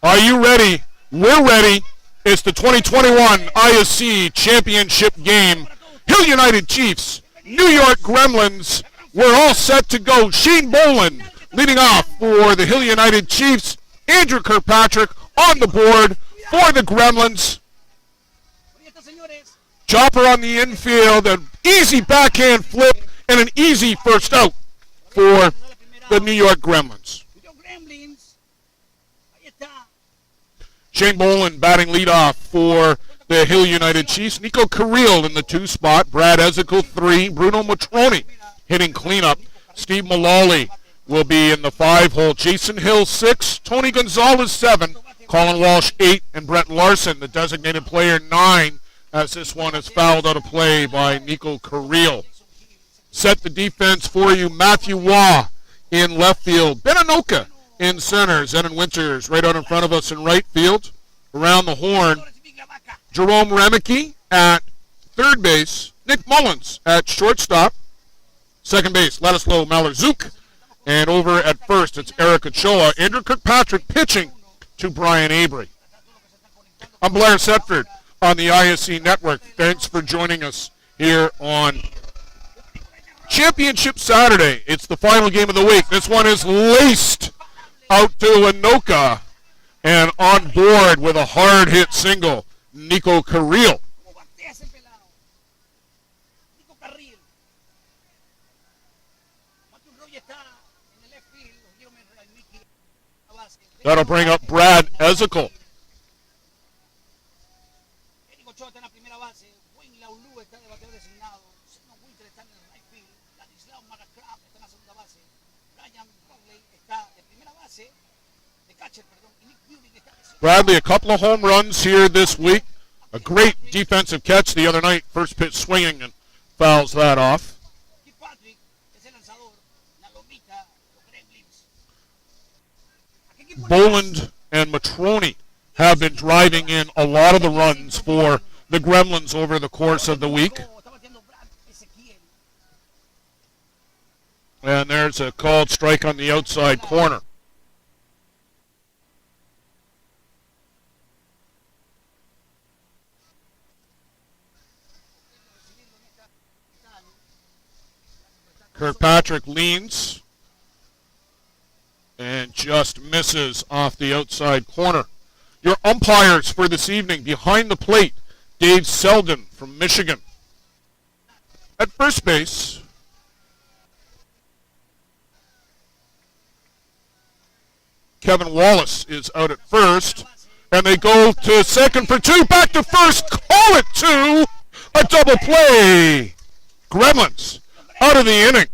Are you ready? We're ready. It's the 2021 ISC Championship game. Hill United Chiefs, New York Gremlins. We're all set to go. Shane Boland leading off for the Hill United Chiefs. Andrew Kirkpatrick on the board for the Gremlins. Chopper on the infield, an easy backhand flip, and an easy first out for the New York Gremlins. Shane Boland batting leadoff for the Hill United Chiefs. Nico Carril in the 2 spot. Brad Ezekiel 3. Bruno Matroni hitting cleanup. Steve Mullally will be in the 5 hole. Jason Hill 6. Tony Gonzalez 7. Colin Walsh 8. And Brett Larson, the designated player 9, as this one is fouled out of play by Nico Carril. Set the defense for you. Matthew Waugh in left field. Ben Anoka in center. Zenon Winters right out in front of us in right field. Around the horn, Jerome Remeke at third base. Nick Mullins at shortstop. Second base, Ladislav Malarczuk. And over at first, it's Eric Ochoa. Andrew Kirkpatrick pitching to Brian Avery. I'm Blair Setford on the ISC Network. Thanks for joining us here on Championship Saturday. It's the final game of the week. This one is laced out to Anoka, and on board with a hard hit single, Nico Carril. That'll bring up Brad Ezekiel. Bradley, a couple of home runs here this week. A great defensive catch the other night. First pitch swinging and fouls that off. Boland and Matroni have been driving in a lot of the runs for the Gremlins over the course of the week. And there's a called strike on the outside corner. Kirkpatrick leans and just misses off the outside corner. Your umpires for this evening, behind the plate, Dave Selden from Michigan. At first base, Kevin Wallace is out at first, and they go to second for 2, back to first, call it 2, a double play. Gremlins out of the inning.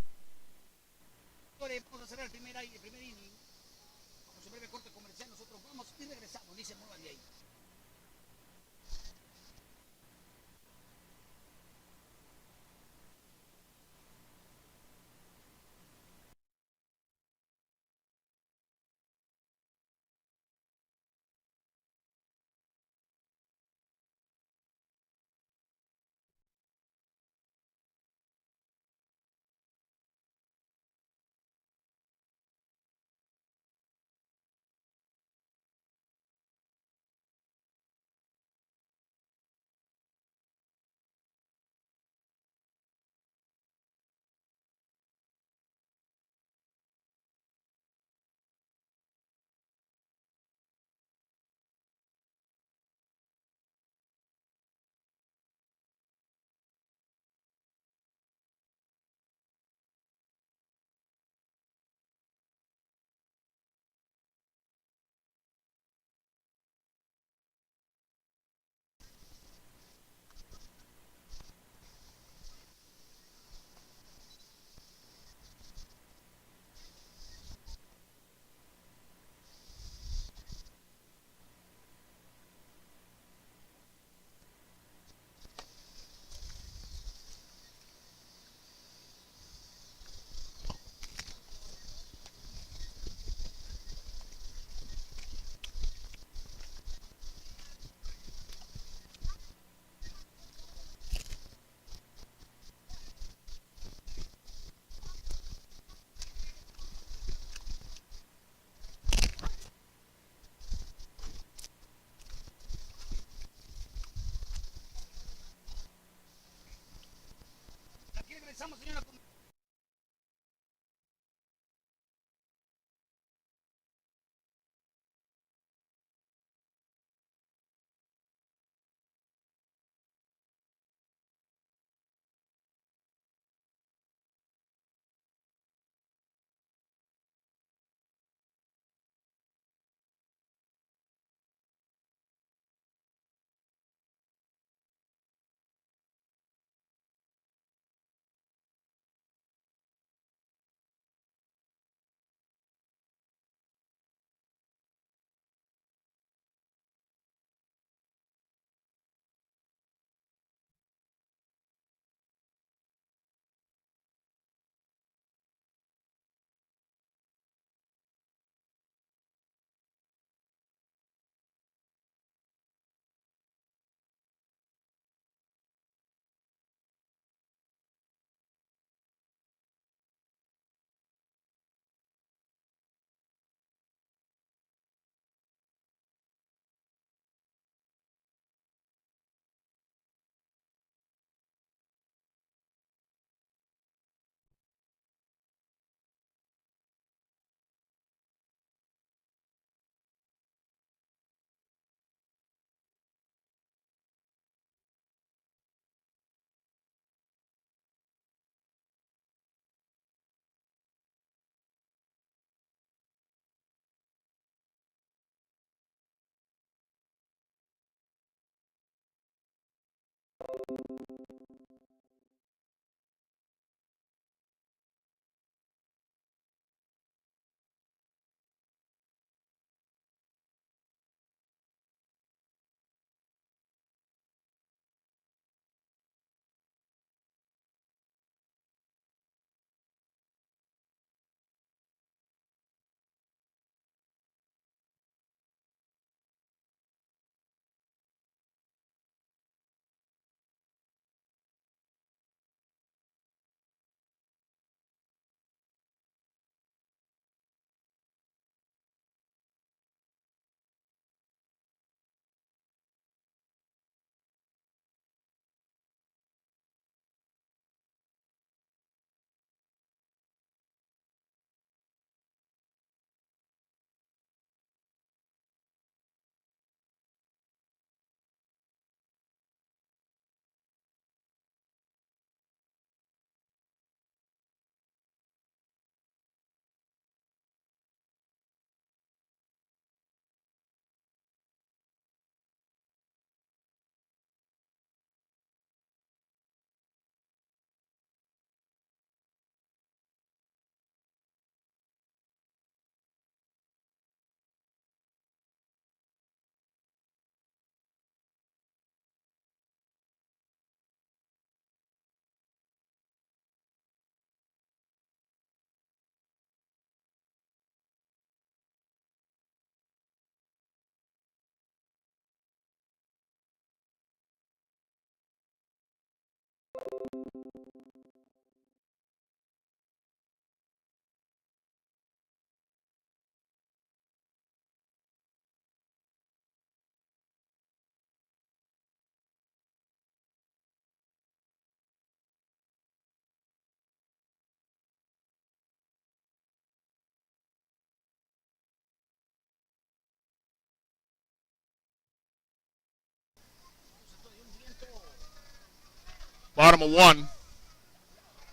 Bottom of 1.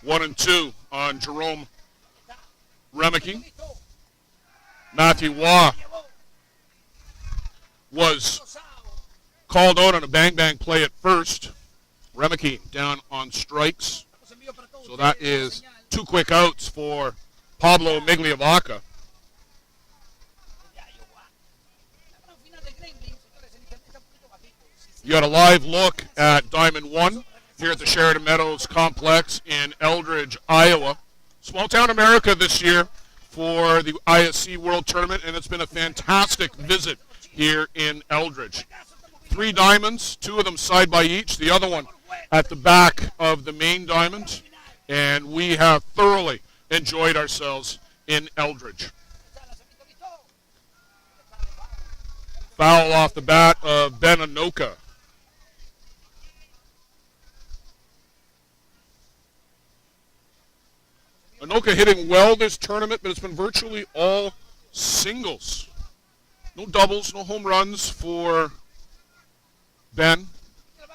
1 and 2 on Jerome Remeke. Matthew Waugh was called out on a bang-bang play at first. Remeke down on strikes. So that is 2 quick outs for Pablo Migliavaca. You got a live look at Diamond 1 here at the Sheridan Meadows Complex in Eldridge, Iowa. Small Town America this year for the ISC World Tournament, and it's been a fantastic visit here in Eldridge. 3 diamonds, 2 of them side by each, the other one at the back of the main diamond, and we have thoroughly enjoyed ourselves in Eldridge. Foul off the bat of Ben Anoka. Anoka hitting well this tournament, but it's been virtually all singles. No doubles, no home runs for Ben.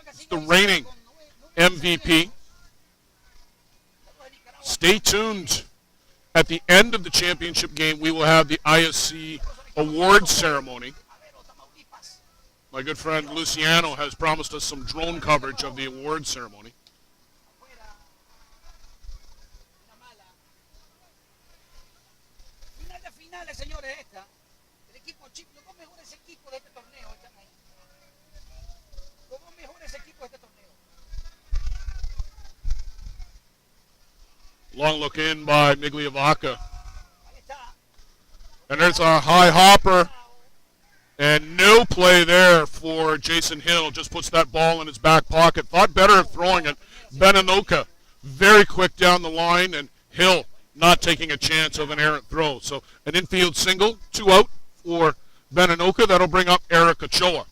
It's the reigning MVP. Stay tuned. At the end of the championship game, we will have the ISC award ceremony. My good friend Luciano has promised us some drone coverage of the award ceremony. Long look in by Migliavaca. And there's a high hopper. And no play there for Jason Hill. Just puts that ball in his back pocket. Thought better of throwing it. Ben Anoka very quick down the line. And Hill not taking a chance of an errant throw. So an infield single, 2 out for Ben Anoka. That'll bring up Eric Ochoa.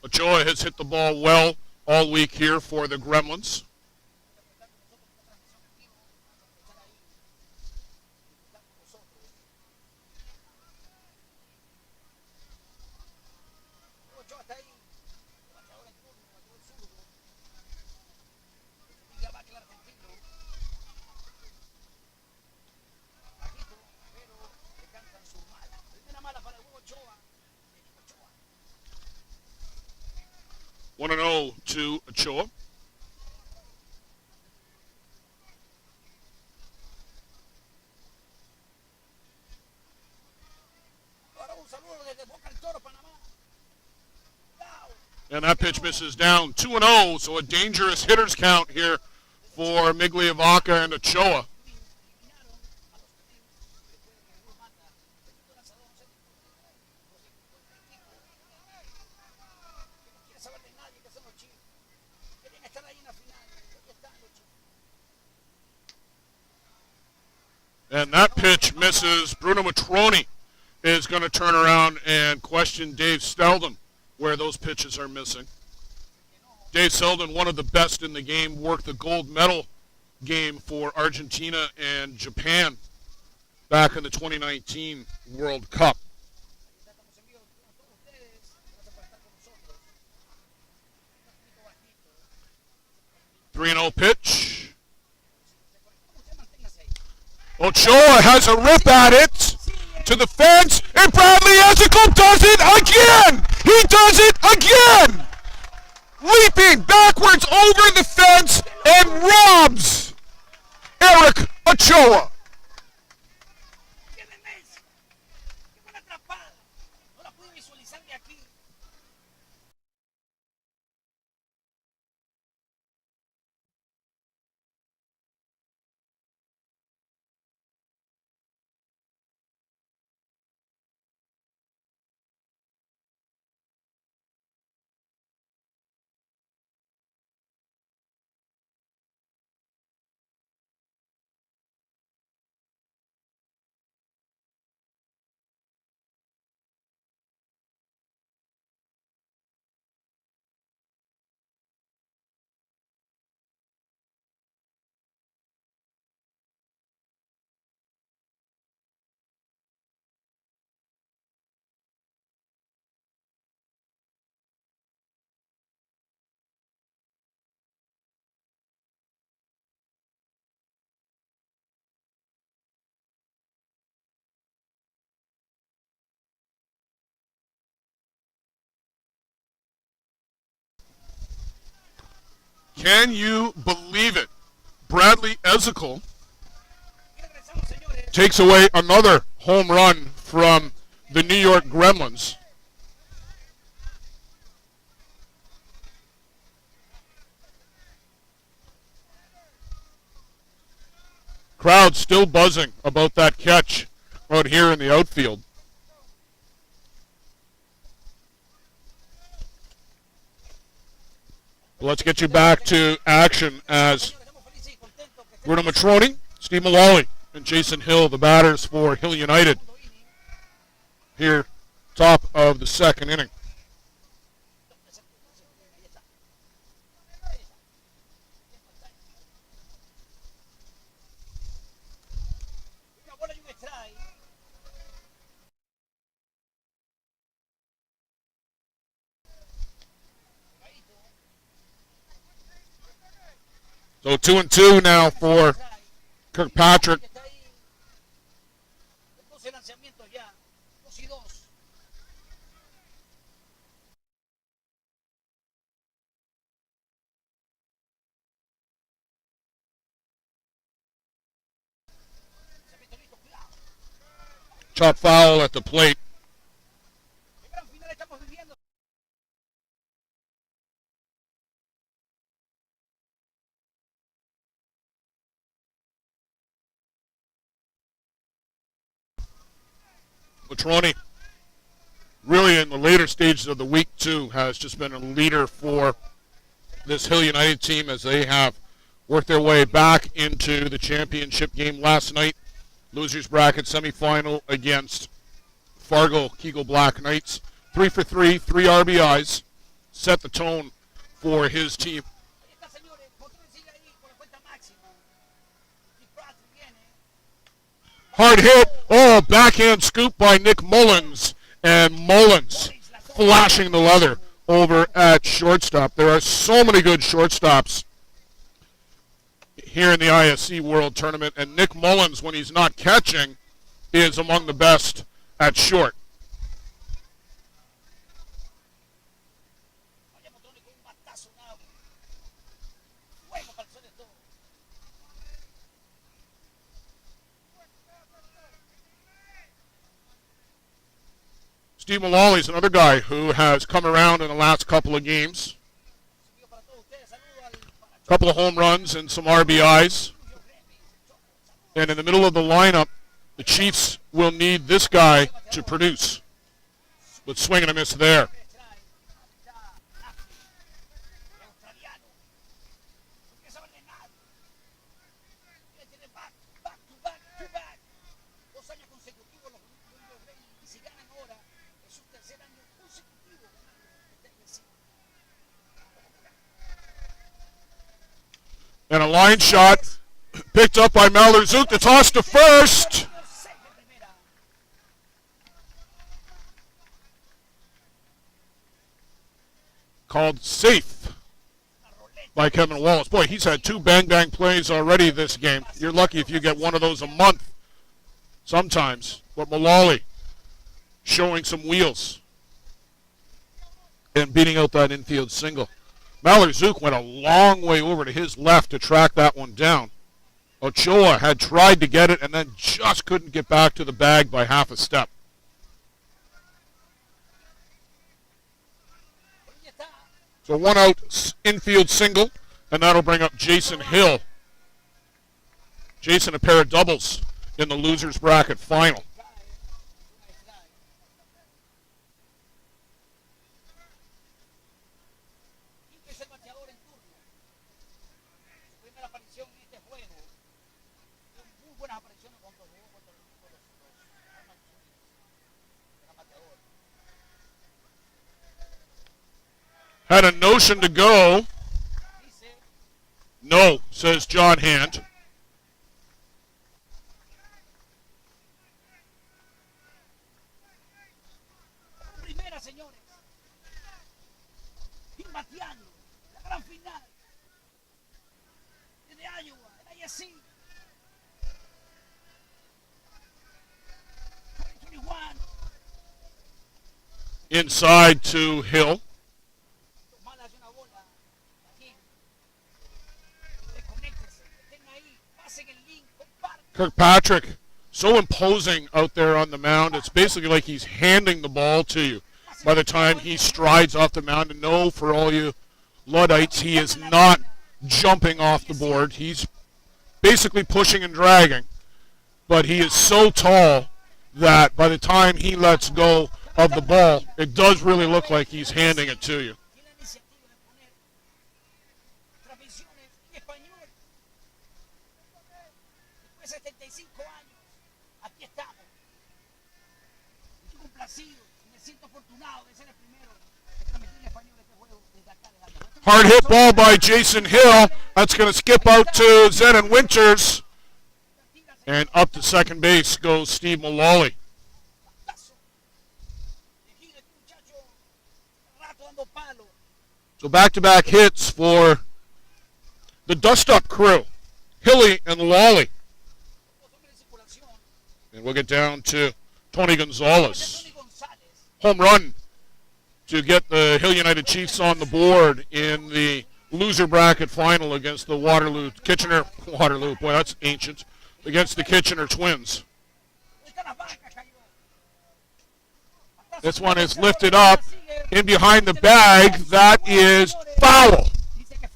Ochoa has hit the ball well all week here for the Gremlins. One and 0 to Ochoa. And that pitch misses down 2-0, so a dangerous hitters count here for Migliavaca and Ochoa. And that pitch misses. Bruno Matroni is going to turn around and question Dave Selden where those pitches are missing. Dave Selden, one of the best in the game, worked the gold medal game for Argentina and Japan back in the 2019 World Cup. 3-0 pitch. Ochoa has a rip at it to the fence, and Bradley Ezekiel does it again! He does it again! Leaping backwards over the fence and robs Eric Ochoa. Can you believe it? Bradley Ezekiel takes away another home run from the New York Gremlins. Crowd still buzzing about that catch out here in the outfield. Let's get you back to action as Bruno Matroni, Steve Mullally, and Jason Hill, the batters for Hill United, here top of the second inning. So 2-2 now for Kirkpatrick. Chop foul at the plate. Matroni, really in the later stages of the week, too, has just been a leader for this Hill United team as they have worked their way back into the championship game last night. Losers bracket semifinal against Fargo Kegel Black Knights. 3 for 3, 3 RBIs. Set the tone for his team. Hard hit. Oh, backhand scoop by Nick Mullins. And Mullins flashing the leather over at shortstop. There are so many good shortstops here in the ISC World Tournament. And Nick Mullins, when he's not catching, is among the best at short. Steve Mullally is another guy who has come around in the last couple of games. A couple of home runs and some RBIs. And in the middle of the lineup, the Chiefs will need this guy to produce. But swing and a miss there. And a line shot picked up by Malherzuk. The toss to first. Called safe by Kevin Wallace. Boy, he's had 2 bang-bang plays already this game. You're lucky if you get one of those a month sometimes. But Mullally showing some wheels and beating out that infield single. Malherzuk went a long way over to his left to track that one down. Ochoa had tried to get it and then just couldn't get back to the bag by half a step. So 1 out infield single, and that'll bring up Jason Hill. Jason, a pair of doubles in the losers bracket final. Had a notion to go. No, says John Hand. Inside to Hill. Kirkpatrick, so imposing out there on the mound. It's basically like he's handing the ball to you by the time he strides off the mound. And no, for all you Luddites, he is not jumping off the board. He's basically pushing and dragging. But he is so tall that by the time he lets go of the ball, it does really look like he's handing it to you. Hard hit ball by Jason Hill. That's going to skip out to Zenon Winters. And up to second base goes Steve Mullally. So back-to-back hits for the dust-up crew, Hilly and Lawley. And we'll get down to Tony Gonzalez. Home run to get the Hill United Chiefs on the board in the loser bracket final against the Waterloo, boy, that's ancient, against the Kitchener Twins. This one is lifted up in behind the bag. That is foul,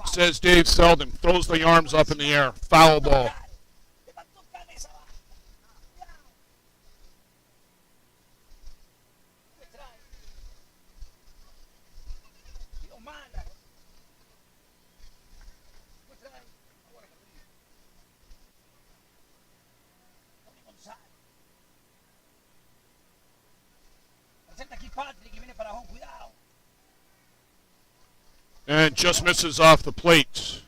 says Dave Selden. Throws the arms up in the air. Foul ball. And just misses off the plate.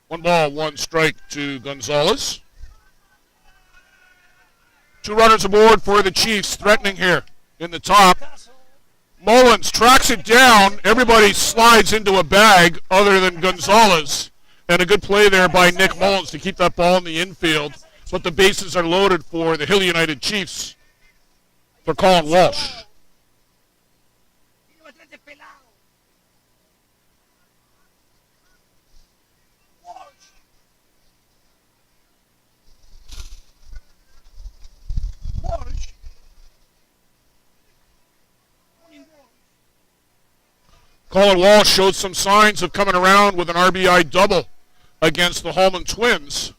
One ball, one strike to Gonzalez. Two runners aboard for the Chiefs, threatening here in the top. Mullins tracks it down. Everybody slides into a bag other than Gonzalez. And a good play there by Nick Mullins to keep that ball in the infield. But the bases are loaded for the Hill United Chiefs for Colin Walsh. Colin Walsh showed some signs of coming around with an RBI double against the Holman Twins.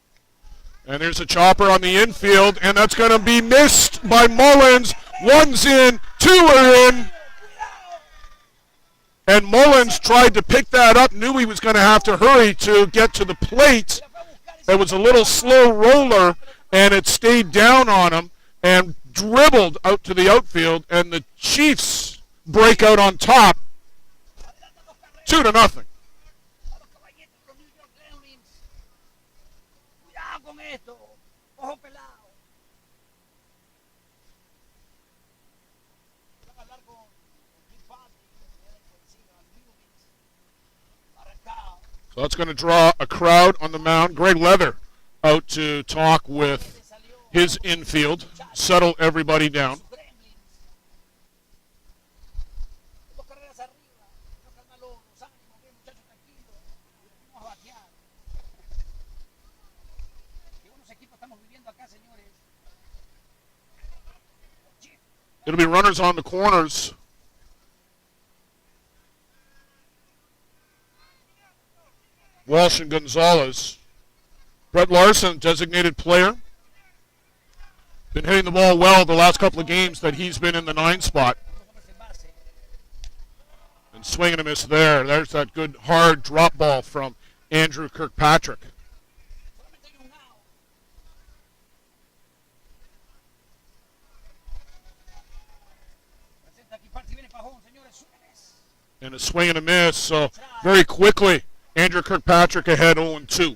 And there's a chopper on the infield, and that's going to be missed by Mullins. One's in, two are in. And Mullins tried to pick that up, knew he was going to have to hurry to get to the plate. It was a little slow roller, and it stayed down on him and dribbled out to the outfield, and the Chiefs break out on top, 2-0. So that's going to draw a crowd on the mound. Greg Leather out to talk with his infield, settle everybody down. It'll be runners on the corners. Walsh and Gonzalez. Brett Larson, designated player. Been hitting the ball well the last couple of games that he's been in the 9 spot. And swinging a miss there. There's that good hard drop ball from Andrew Kirkpatrick. And a swing and a miss, so very quickly, Andrew Kirkpatrick ahead 0-2.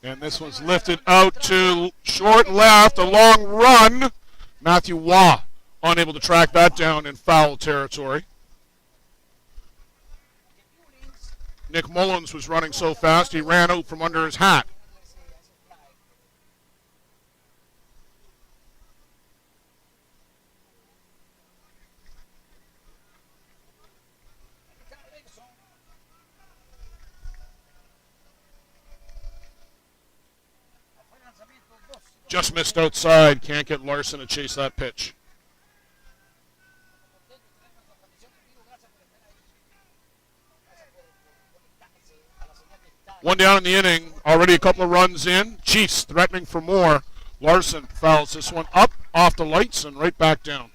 And this one's lifted out to short left, a long run. Matthew Waugh unable to track that down in foul territory. Nick Mullins was running so fast he ran out from under his hat. Just missed outside. Can't get Larson to chase that pitch. One down in the inning. Already a couple of runs in. Chiefs threatening for more. Larson fouls this one up off the lights and right back down.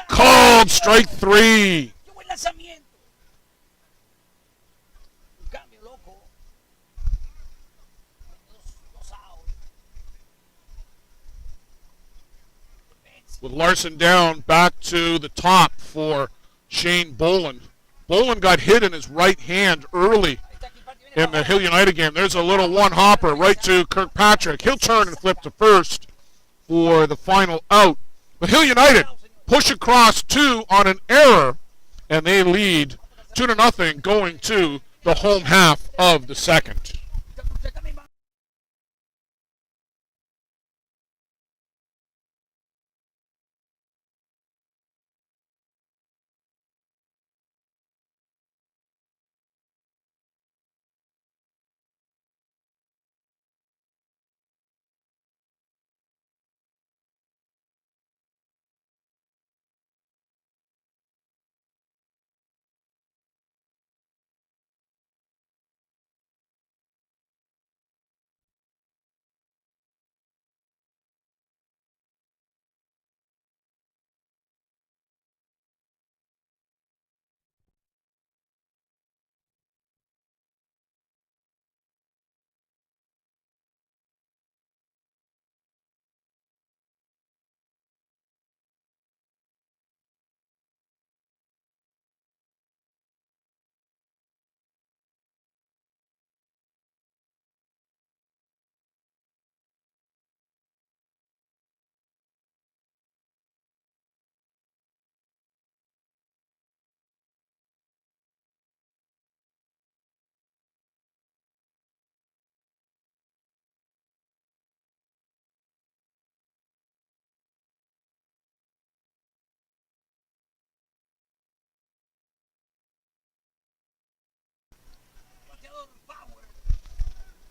Called strike 3. With Larson down, back to the top for Shane Boland. Boland got hit in his right hand early in the Hill United game. There's a little one-hopper right to Kirkpatrick. He'll turn and flip to first for the final out. But Hill United push across 2 on an error, and they lead 2-0 going to the home half of the second.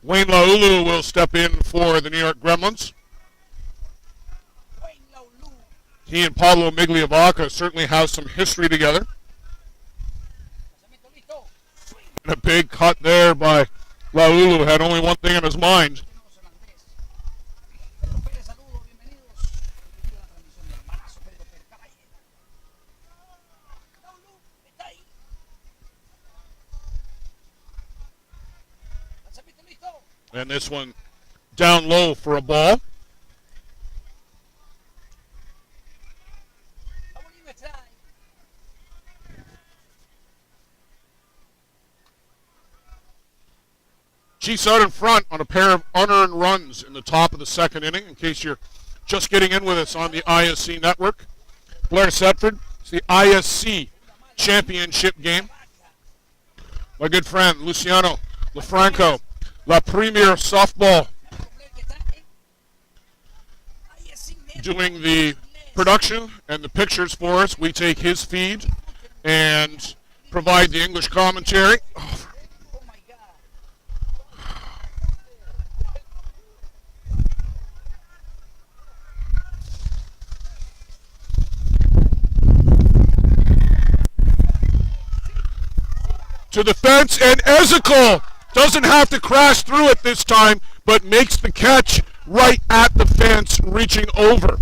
Wayne Laulu will step in for the New York Gremlins. He and Pablo Migliavaca certainly have some history together. And a big cut there by Laulu, who had only one thing on his mind. And this one down low for a ball. Chiefs out in front on a pair of unearned runs in the top of the second inning, in case you're just getting in with us on the ISC network. Blair Setford, it's the ISC championship game. My good friend Luciano LaFranco, La Premier Softball, doing the production and the pictures for us. We take his feed and provide the English commentary. To the fence, and Ezekiel doesn't have to crash through it this time, but makes the catch right at the fence, reaching over.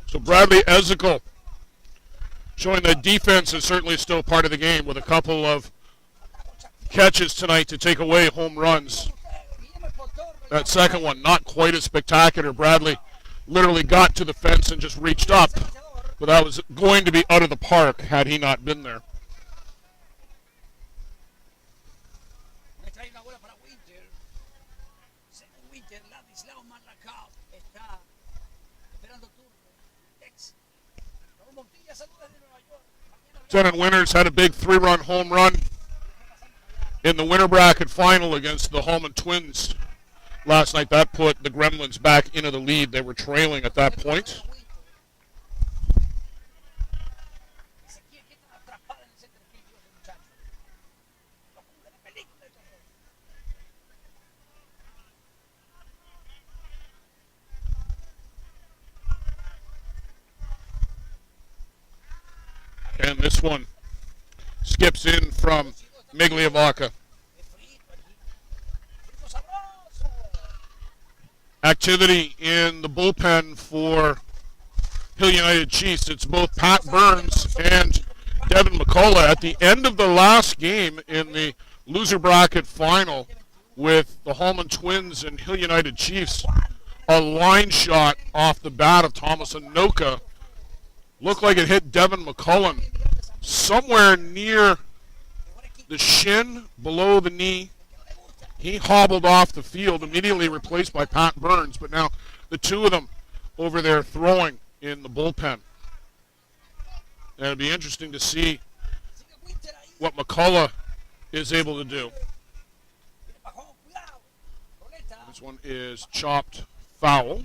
So Bradley Ezekiel showing that defense is certainly still part of the game, with a couple of catches tonight to take away home runs. That second one, not quite as spectacular. Bradley literally got to the fence and just reached up, but that was going to be out of the park had he not been there. Lieutenant Winters had a big 3-run home run in the winter bracket final against the Hallman Twins last night. That put the Gremlins back into the lead. They were trailing at that point. And this one skips in from Migliavaca. Activity in the bullpen for Hill United Chiefs. It's both Pat Burns and Devin McCullough. At the end of the last game in the loser bracket final with the Hallman Twins and Hill United Chiefs, a line shot off the bat of Thomas Anoka looked like it hit Devin McCullough somewhere near the shin, below the knee. He hobbled off the field, immediately replaced by Pat Burns, but now the two of them over there throwing in the bullpen. And it'll be interesting to see what McCullough is able to do. This one is chopped foul.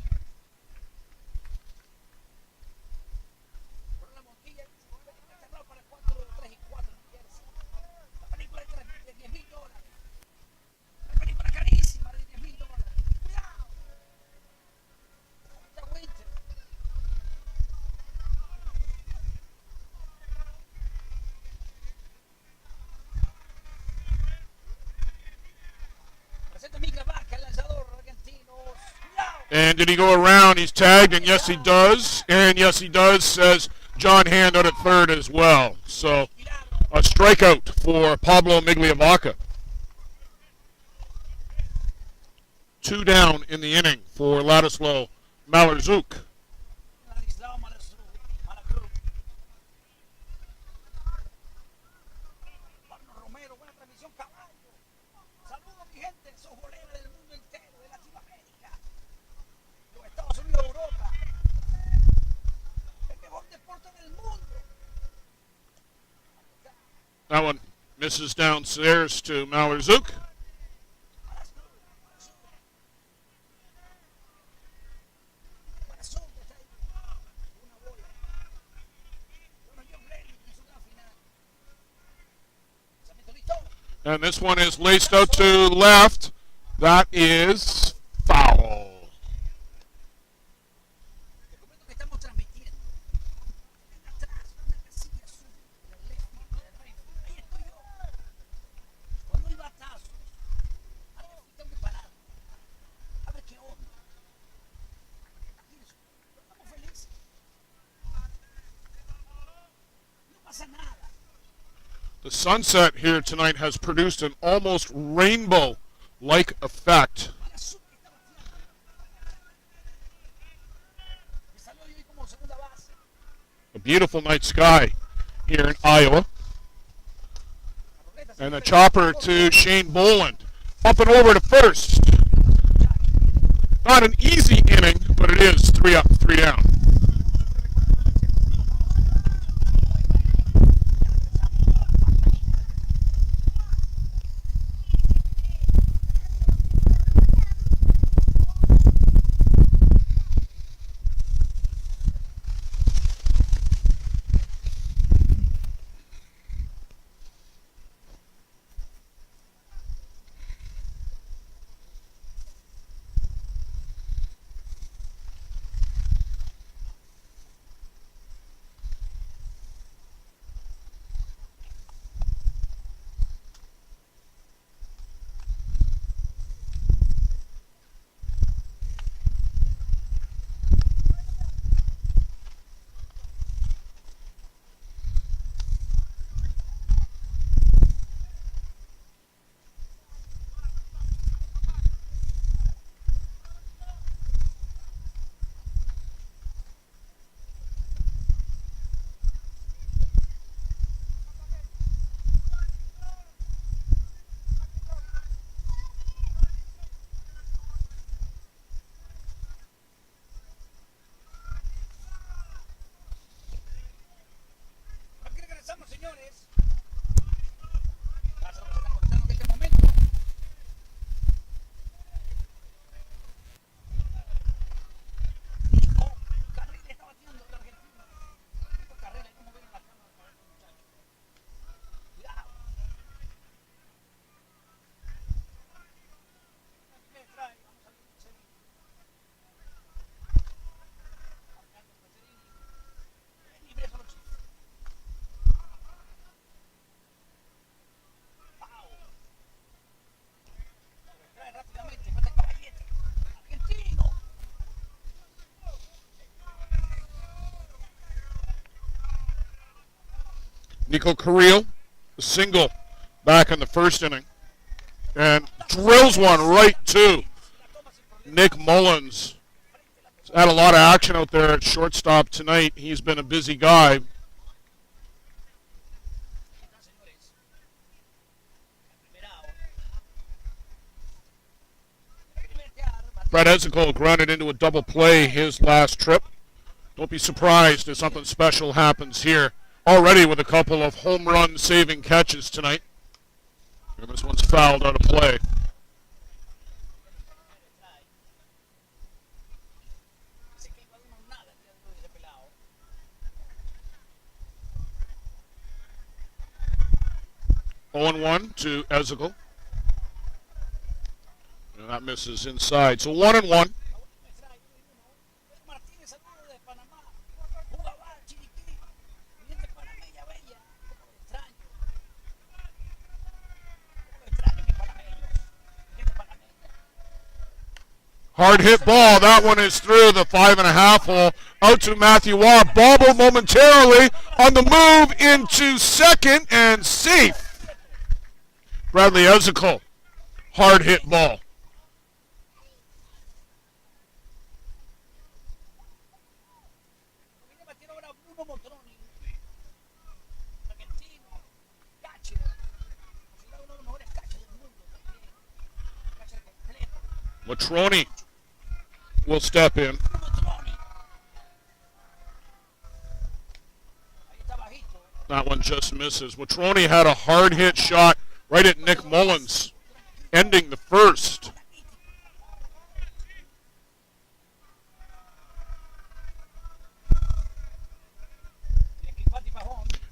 And did he go around? He's tagged, and yes, he does. And yes, he does, says John Hand out at third as well. So a strikeout for Pablo Migliavaca. 2 down in the inning for Ladislav Malarczuk. That one misses downstairs to Malarczuk. And this one is laced out to left. That is foul. The sunset here tonight has produced an almost rainbow-like effect. A beautiful night sky here in Iowa. And the chopper to Shane Boland. Up and over to first. Not an easy inning, but it is 3 up, 3 down. Nico Carrillo, a single back in the first inning. And drills one right to Nick Mullins. He's had a lot of action out there at shortstop tonight. He's been a busy guy. Brad Ezekiel grounded into a double play his last trip. Don't be surprised if something special happens here. Already with a couple of home run saving catches tonight. And this one's fouled out of play. Oh, 1 to Ezekiel. And that misses inside. So 1-1. Hard hit ball. That one is through the 5.5 hole. Out to Matthew Waugh. Bobble momentarily on the move into second and safe. Bradley Ezekiel. Hard hit ball. Matroni will step in. That one just misses. Matroni had a hard hit shot right at Nick Mullins, ending the first.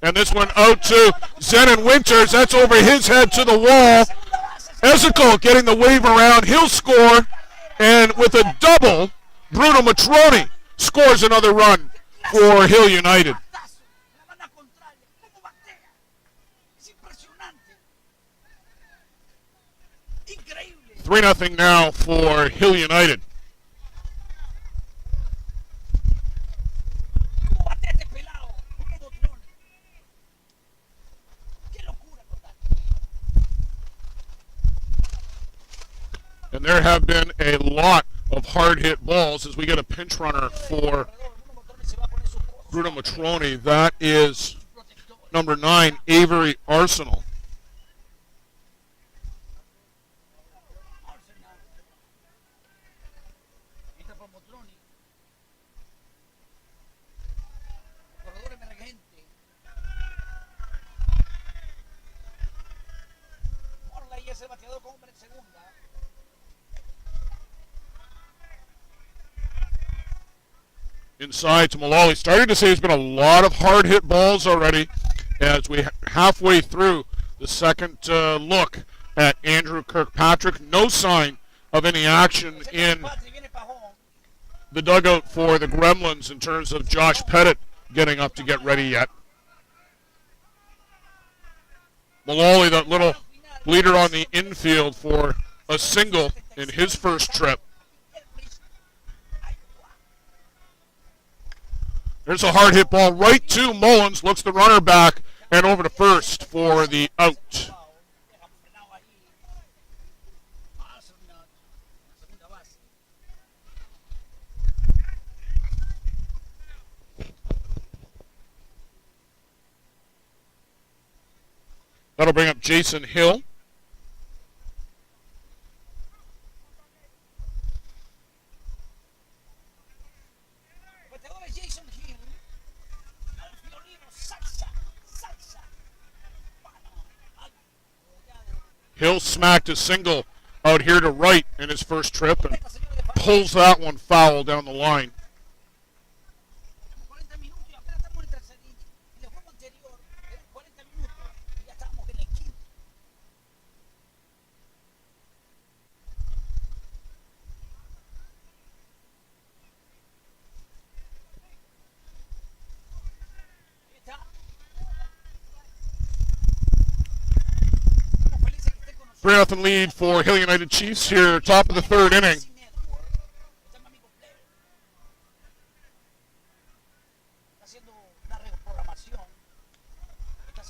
And this one out to Zenon Winters. That's over his head to the wall. Ezekiel getting the wave around. He'll score. And with a double, Bruno Matroni scores another run for Hill United. 3-0 now for Hill United. And there have been a lot of hard-hit balls as we get a pinch runner for Bruno Matroni. That is number 9, Avery Arsenal. Inside to Malali. Starting to say there's been a lot of hard hit balls already as we halfway through the second look at Andrew Kirkpatrick. No sign of any action in the dugout for the Gremlins in terms of Josh Pettit getting up to get ready yet. Malali, that little bleeder on the infield for a single in his first trip. There's a hard hit ball right to Mullins. Looks the runner back and over to first for the out. That'll bring up Jason Hill. Hill smacked a single out here to right in his first trip and pulls that one foul down the line. Three-0 lead for Hill United Chiefs here, top of the third inning.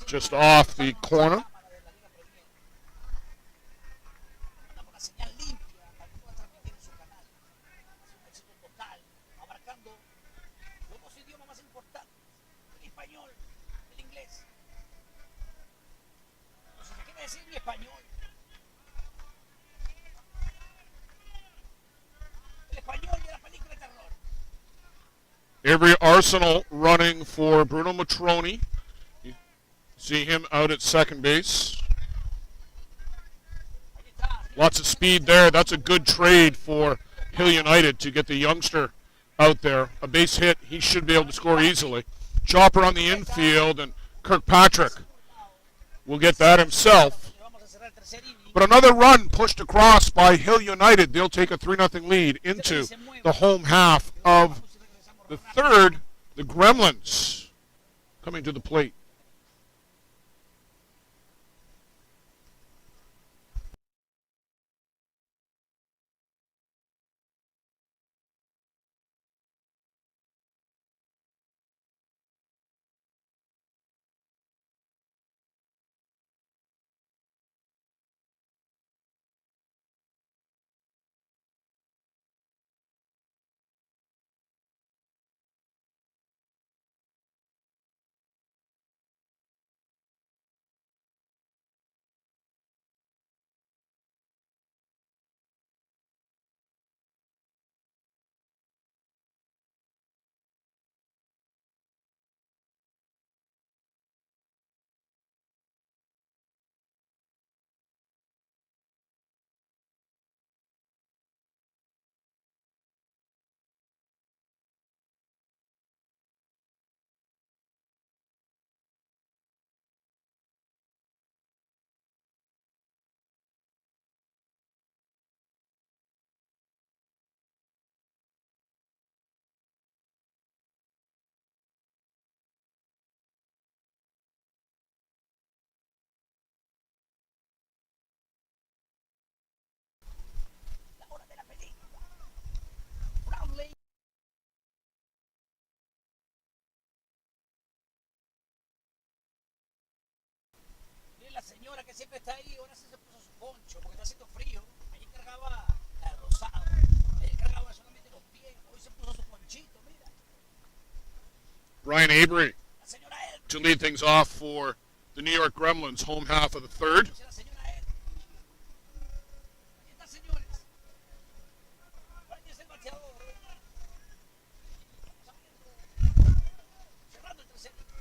just off the corner. Avery Arsenal running for Bruno Matroni. You see him out at second base. Lots of speed there. That's a good trade for Hill United to get the youngster out there. A base hit, he should be able to score easily. Chopper on the infield, and Kirkpatrick will get that himself. But another run pushed across by Hill United. They'll take a 3-0 lead into the home half of the third. The Gremlins coming to the plate. Señora que siempre está ahí, ahora se puso su poncho porque está haciendo frío. Ayer cargaba rosado, ayer cargaba solamente los pies, hoy se puso su ponchito, mira. Brian Avery to lead things off for the New York Gremlins, home half of the third.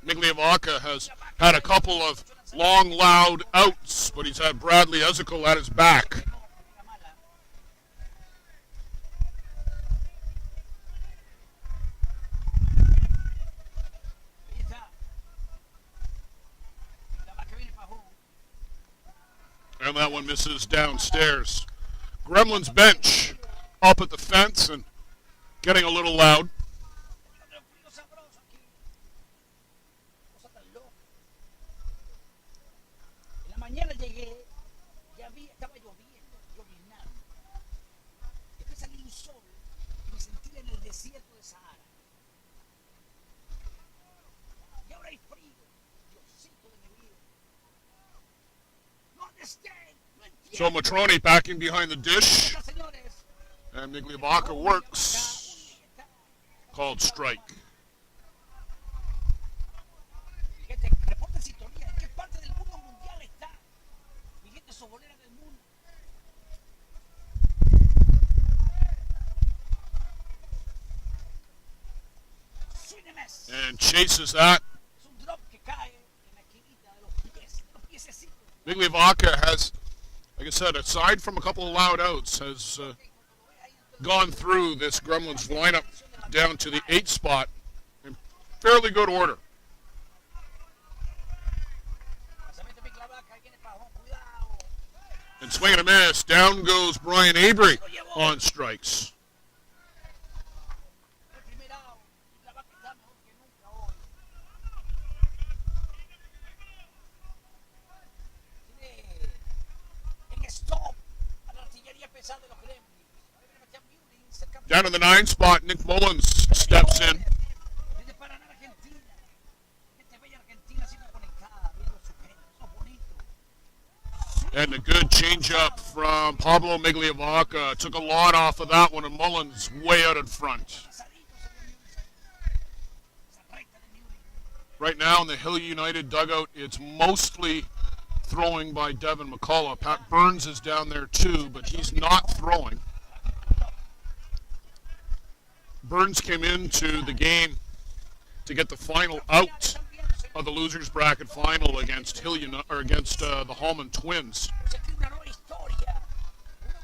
Migliavacca has had a couple of long, loud outs, but he's had Bradley Ezekiel at his back. And that one misses downstairs. Gremlins bench up at the fence and getting a little loud. Mañana llegué, ya vi, estaba lloviendo, lloviznando. Después salió un sol y me sentí en el desierto de Sahara. Y ahora hay frío, Diosito de mi vida. No understand, no entiendo. So Matroni backing behind the dish. And Migliavacca works. Called strike. And chases that. Migliavacca has, like I said, aside from a couple of loud outs, has gone through this Gremlins lineup down to the 8th spot in fairly good order. And swing and a miss. Down goes Brian Avery on strikes. Down in the 9th spot, Nick Mullins steps in. And a good changeup from Pablo Migliavaca. Took a lot off of that one, and Mullins way out in front. Right now in the Hill United dugout, it's mostly throwing by Devin McCullough. Pat Burns is down there too, but he's not throwing. Burns came into the game to get the final out of the losers bracket final against the Hallman Twins.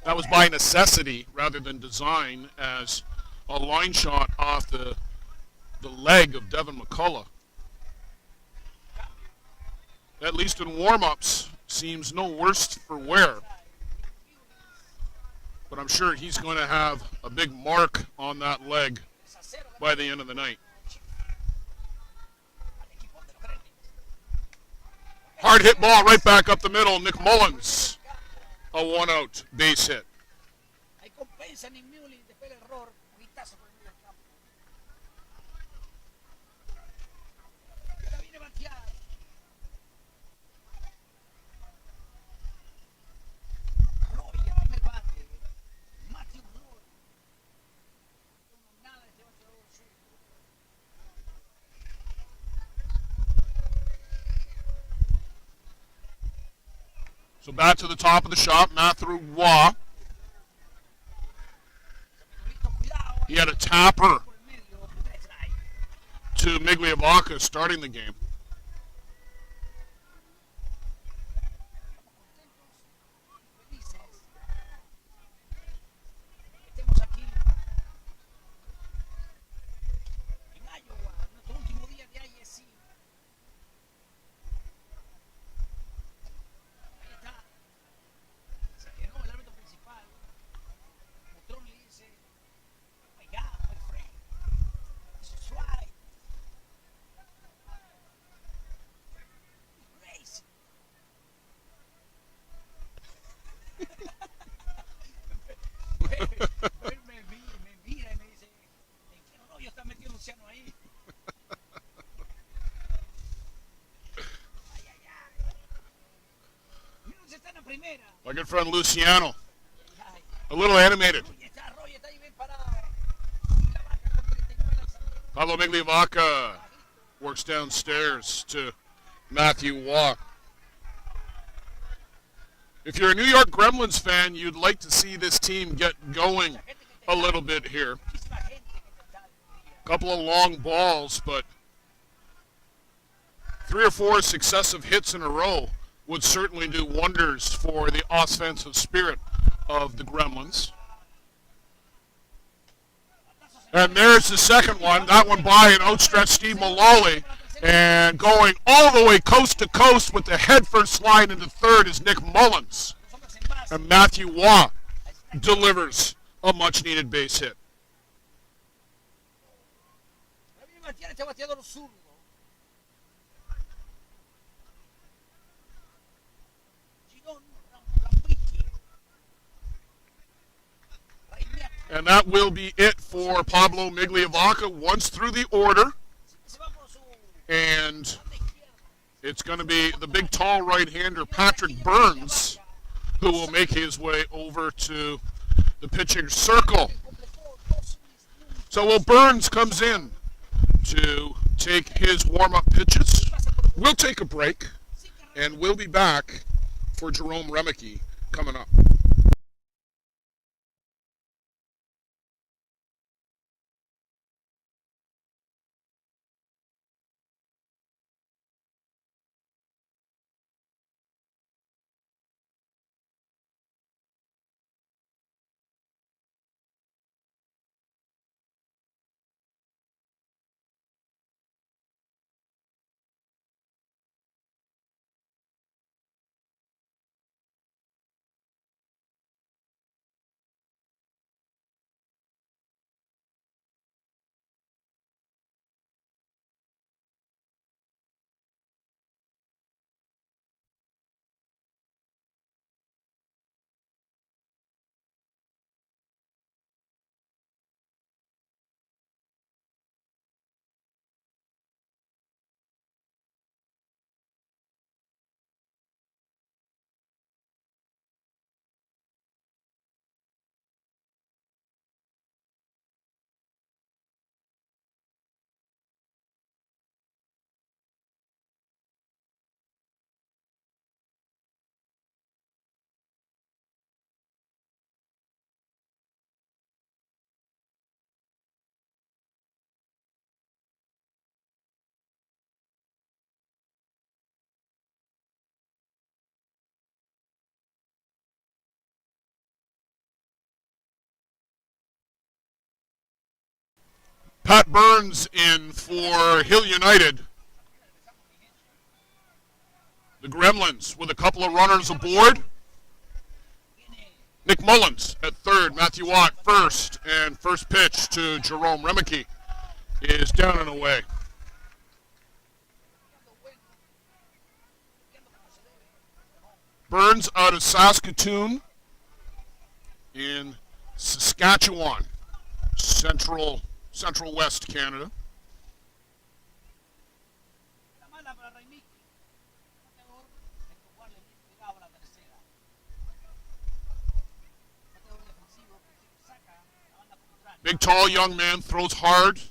That was by necessity rather than design, as a line shot off the leg of Devin McCullough, at least in warm-ups, seems no worse for wear. But I'm sure he's going to have a big mark on that leg by the end of the night. Hard hit ball right back up the middle. Nick Mullins, a one-out base hit. So back to the top of the shop, Matthew Waugh. He had a tapper to Migliavaca starting the game. My good friend Luciano, a little animated. Pablo Migliavaca works downstairs to Matthew Waugh. If you're a New York Gremlins fan, you'd like to see this team get going a little bit here. A couple of long balls, but 3 or 4 successive hits in a row would certainly do wonders for the offensive spirit of the Gremlins. And there's the second one. That one by an outstretched Steve Mullally. And going all the way coast to coast with the head first slide into third is Nick Mullins. And Matthew Waugh delivers a much-needed base hit. And that will be it for Pablo Migliavaca once through the order. And it's going to be the big tall right-hander Patrick Burns who will make his way over to the pitching circle. So Will Burns comes in to take his warm-up pitches. We'll take a break, and we'll be back for Jerome Remeke coming up. Pat Burns in for Hill United. The Gremlins with a couple of runners aboard. Nick Mullins at third, Matthew Watt first, and first pitch to Jerome Remeke is down and away. Burns out of Saskatoon in Saskatchewan, central west Canada. Big, tall, young man, throws hard,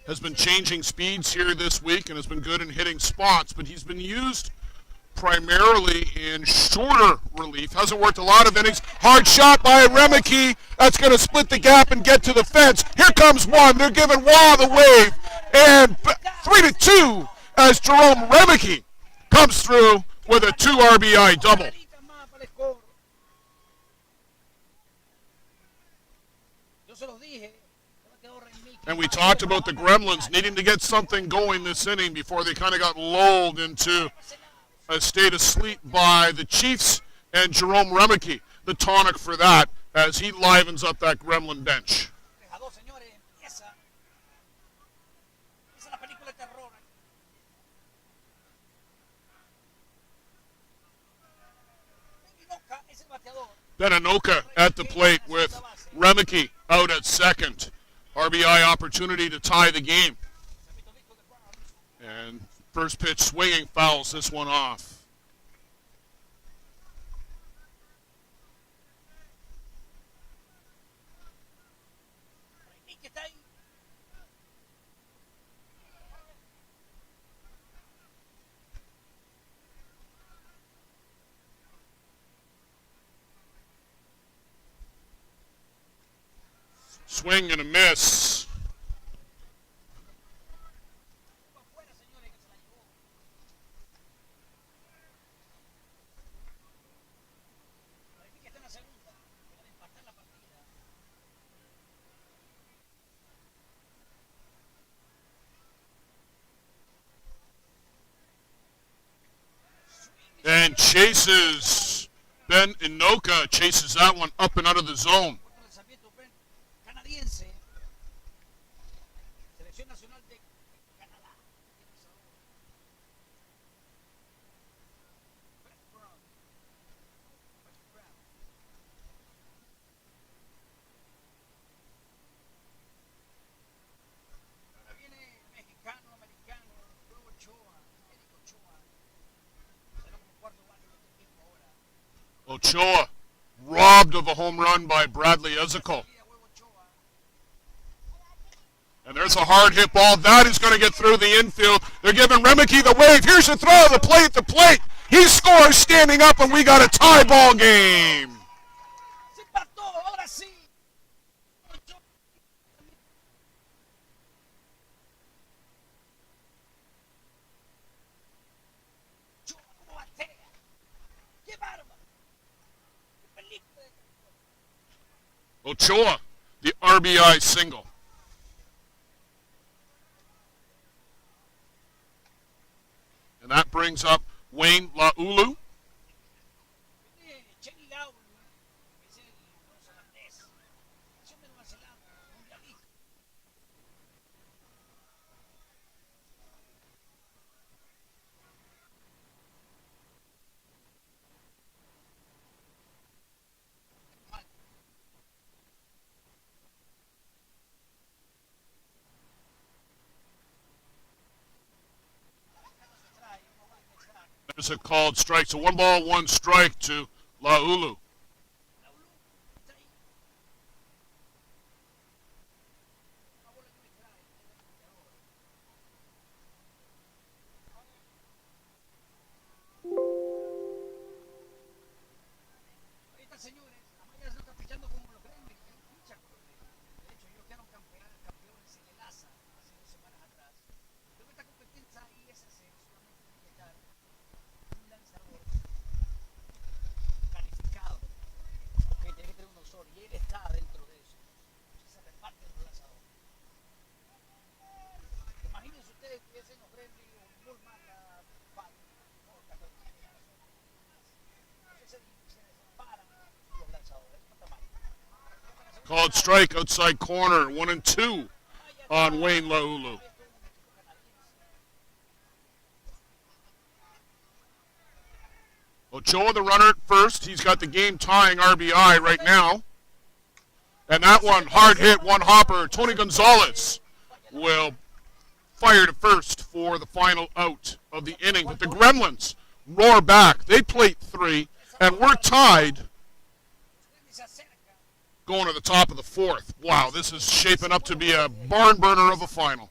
has been changing speeds here this week and has been good in hitting spots, but he's been used primarily in shorter relief. Hasn't worked a lot of innings. Hard shot by Remeke. That's going to split the gap and get to the fence. Here comes one. They're giving Waugh the wave. And 3-2 as Jerome Remeke comes through with a 2 RBI double. And we talked about the Gremlins needing to get something going this inning before they kind of got lulled into a state of sleep by the Chiefs, and Jerome Remeke, the tonic for that, as he livens up that Gremlin bench. Ben Anoka at the plate with Remeke out at second. RBI opportunity to tie the game. And first pitch swinging fouls this one off. Swing and a miss. And chases, Ben Anoka chases that one up and out of the zone. Ochoa robbed of a home run by Bradley Ezekiel. And there's a hard hit ball. That is going to get through the infield. They're giving Remeke the wave. Here's the throw, the plate. He scores standing up, and we got a tie ball game. Ochoa, the RBI single. And that brings up Wayne Laulu. There's a called strike. So 1 ball, 1 strike to Laulu. Called strike outside corner. 1-2 on Wayne Laulu. Ochoa, the runner at first. He's got the game-tying RBI right now. And that one, hard hit, one hopper. Tony Gonzalez will fire to first for the final out of the inning. But the Gremlins roar back. They plate 3, and we're tied going to the top of the 4th. Wow, this is shaping up to be a barn burner of a final.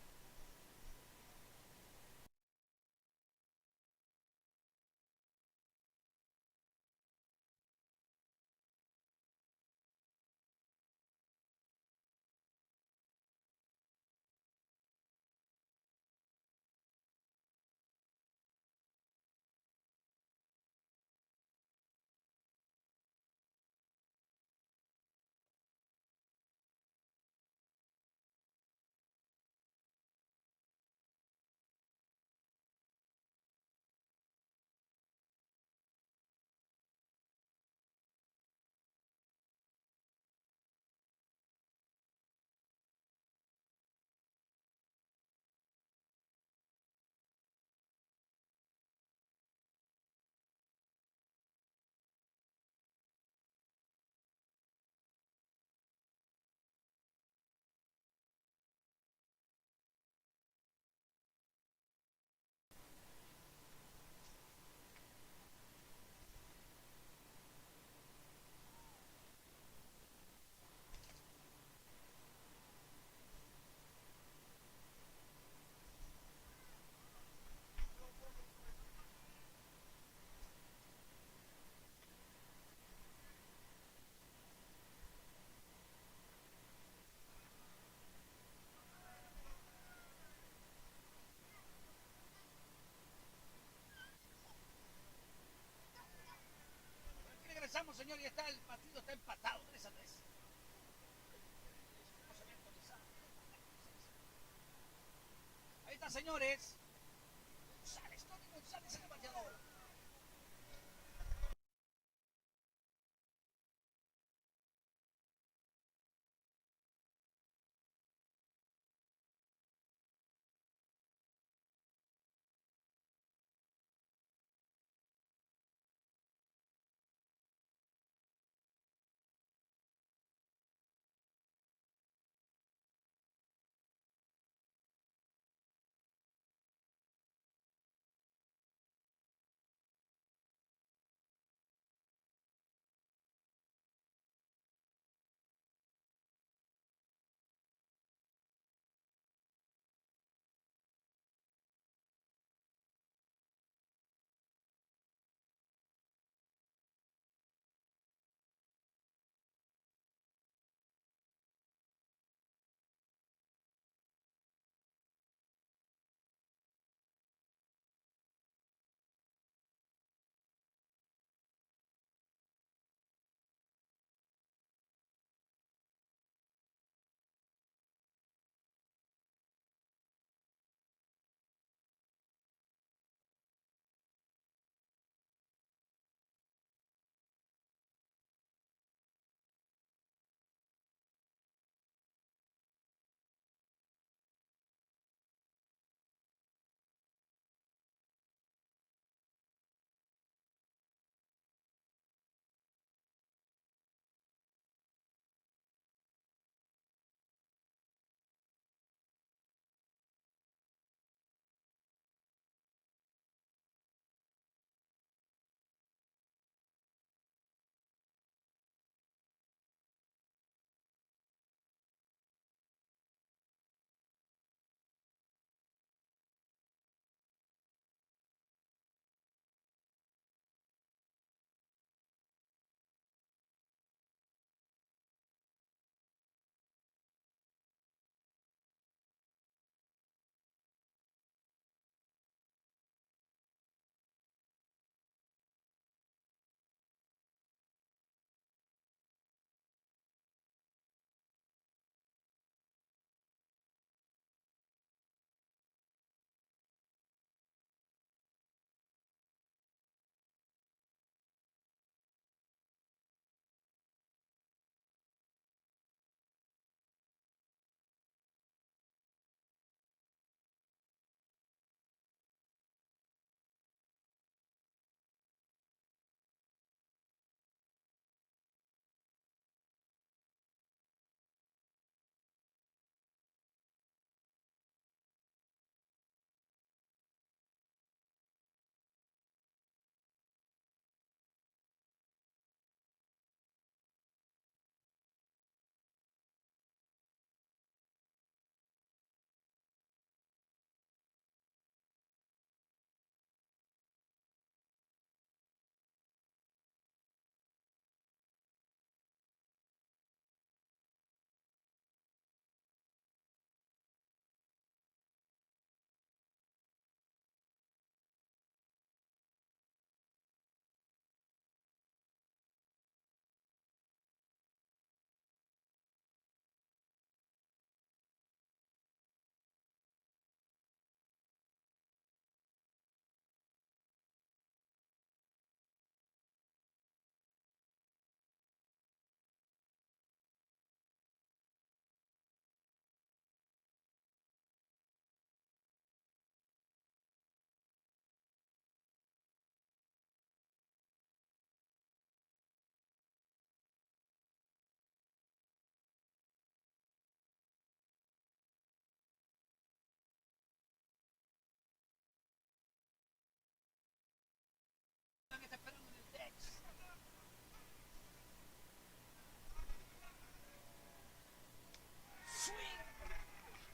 Regresamos, señor, y está el partido está empatado 3-3. Ahí está, señores. González, Tony González, el bateador.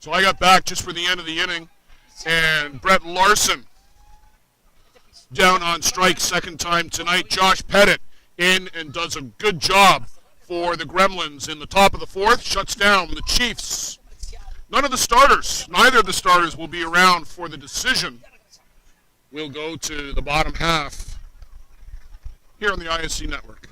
So I got back just for the end of the inning, and Brett Larson down on strike second time tonight. Josh Pettit in and does a good job for the Gremlins in the top of the fourth, shuts down the Chiefs. Neither of the starters will be around for the decision. We'll go to the bottom half here on the ISC Network.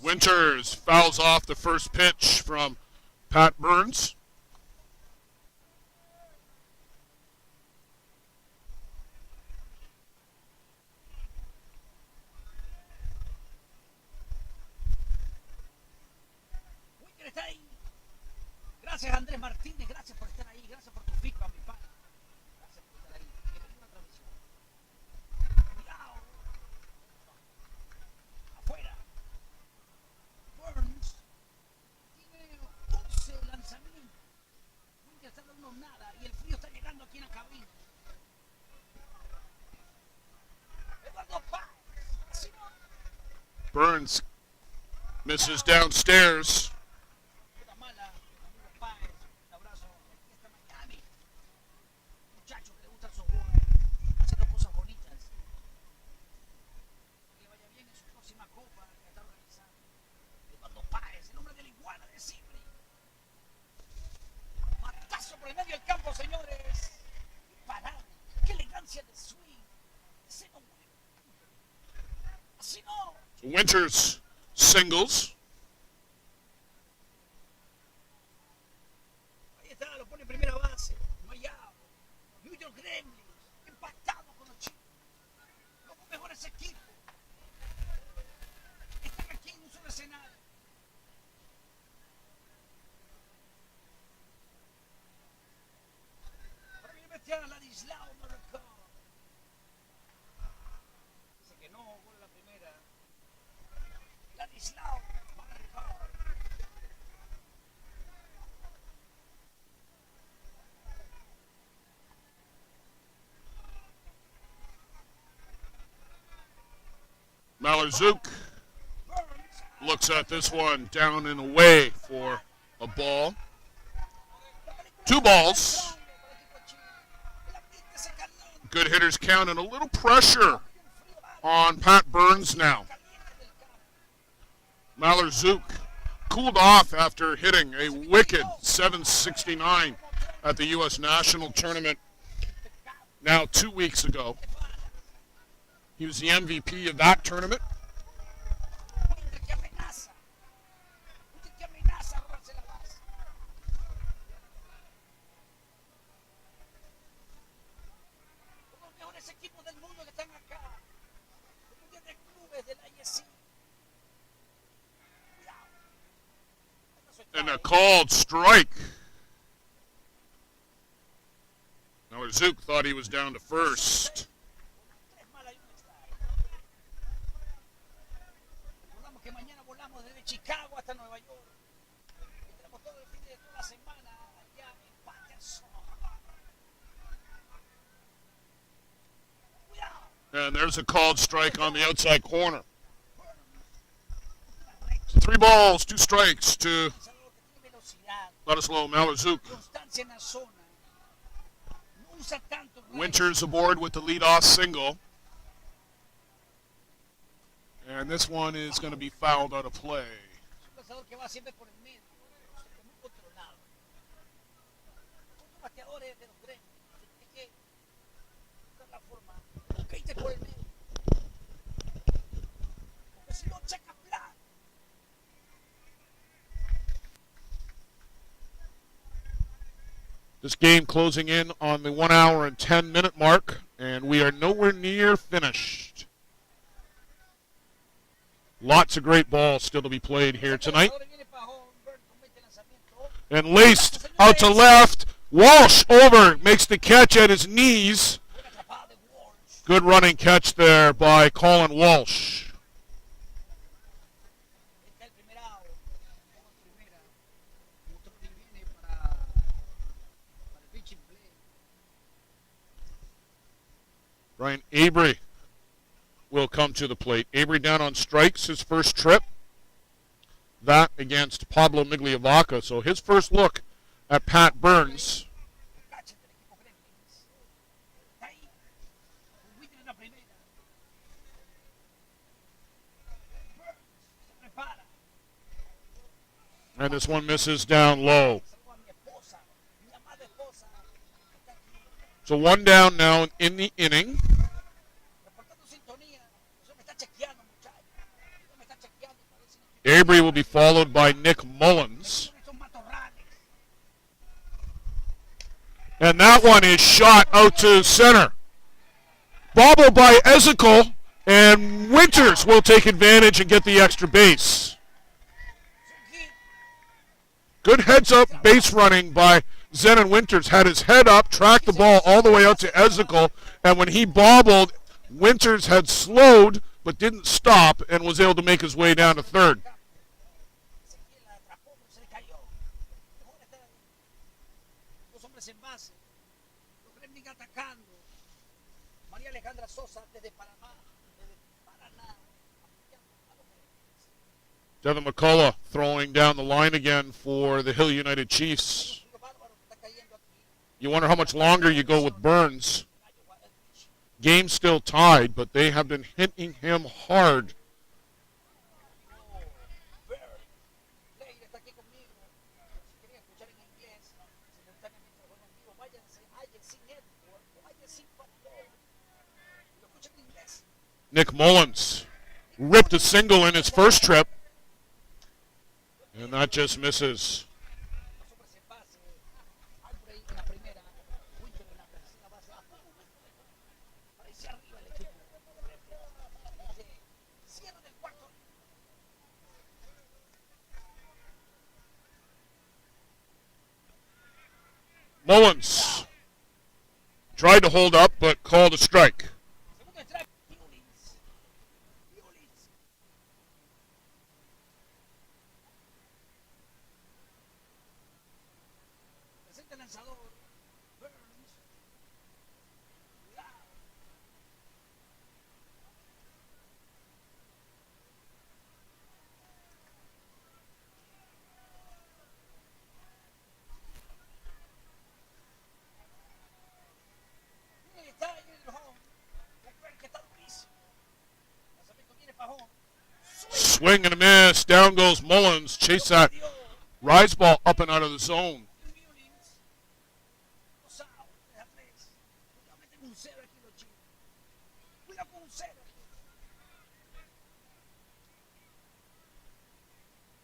Winters fouls off the first pitch from Pat Burns. Winter está ahí. Gracias Andrés Martínez, gracias por estar ahí, gracias por tu feedback, mi padre. Gracias por estar ahí. Bienvenido a la transmisión. Cuidado. Afuera. Burns tiene 11 lanzamientos. Winter está dando nada y el frío está llegando aquí en la cabina. Eduardo Paz. Así no. Burns misses downstairs. Winters singles. Ahí está, lo pone en primera base. No hay out. New York Gremlins, empatado con los chicos. Los mejores equipos. Están aquí en un solo escenario. Ahora viene Bestial a Ladislao, no record. Dice que no, gol la primera. Ladislao, no record. Malazuk looks at this one down and away for a ball. 2 balls. Good hitters count and a little pressure on Pat Burns now. Malazuk cooled off after hitting a wicked 769 at the U.S. National Tournament now 2 weeks ago. He was the MVP of that tournament. And a called strike. Now Zook thought he was down to first. And there's a called strike on the outside corner. 3 balls, 2 strikes to lanzador que tiene velocidad, Ladislav Malazuk. constancia en la zona. No usa tanto drive. Winters aboard with the leadoff single. And this one is going to be fouled out of play. Es un lanzador que va siempre por el medio, siempre muy controlado. Otros bateadores de los Gremlins tienen que buscar la forma de irte por el medio. Porque si no, checa plan. This game closing in on the 1 hour and 10 minute mark, and we are nowhere near finished. Lots of great balls still to be played here tonight. And laced out to left. Walsh over, makes the catch at his knees. Good running catch there by Colin Walsh. Ryan Avery will come to the plate. Avery down on strikes, his first trip. That against Pablo Migliavaca. So his first look at Pat Burns. And this one misses down low. So 1 down now in the inning. Avery will be followed by Nick Mullins. And that one is shot out to center. Bobbled by Ezekiel, and Winters will take advantage and get the extra base. Good heads-up base running by Zenon Winters. Had his head up, tracked the ball all the way out to Ezekiel, and when he bobbled, Winters had slowed but didn't stop and was able to make his way down to third. Devin McCullough throwing down the line again for the Hill United Chiefs. You wonder how much longer you go with Burns. Game still tied, but they have been hitting him hard. Nick Mullins ripped a single in his first trip, and that just misses. Mullins tried to hold up, but called a strike. Swing and a miss. Down goes Mullins. Chase that rise ball up and out of the zone.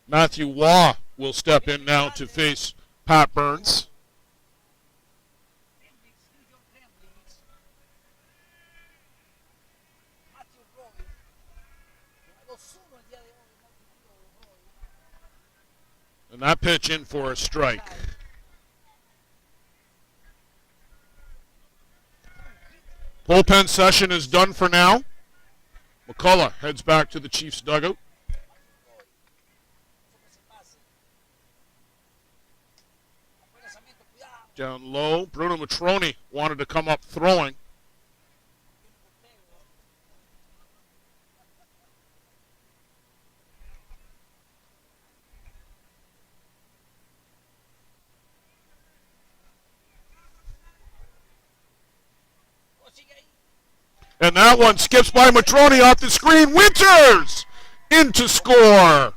Matthew Waugh will step in now to face Pat Burns. And that pitch in for a strike. Bullpen session is done for now. McCullough heads back to the Chiefs dugout. Down low, Bruno Matroni wanted to come up throwing. And that one skips by Matroni off the screen. Winters into score. Los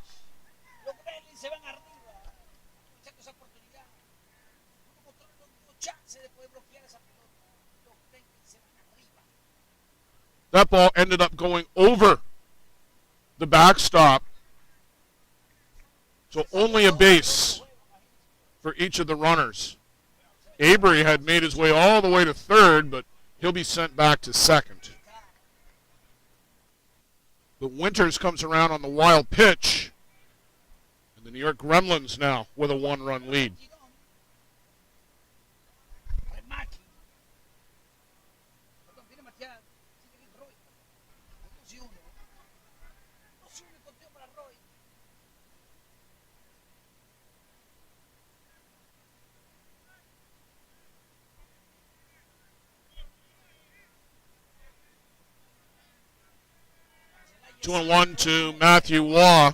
Gremlins se van arriba. Echando esa oportunidad. No chance de poder bloquear esa pelota. Los Gremlins se van arriba. That ball ended up going over the backstop. So only a base for each of the runners. Avery had made his way all the way to third, but he'll be sent back to second. But Winters comes around on the wild pitch. And the New York Gremlins now with a one-run lead. Two and one to Matthew Waugh.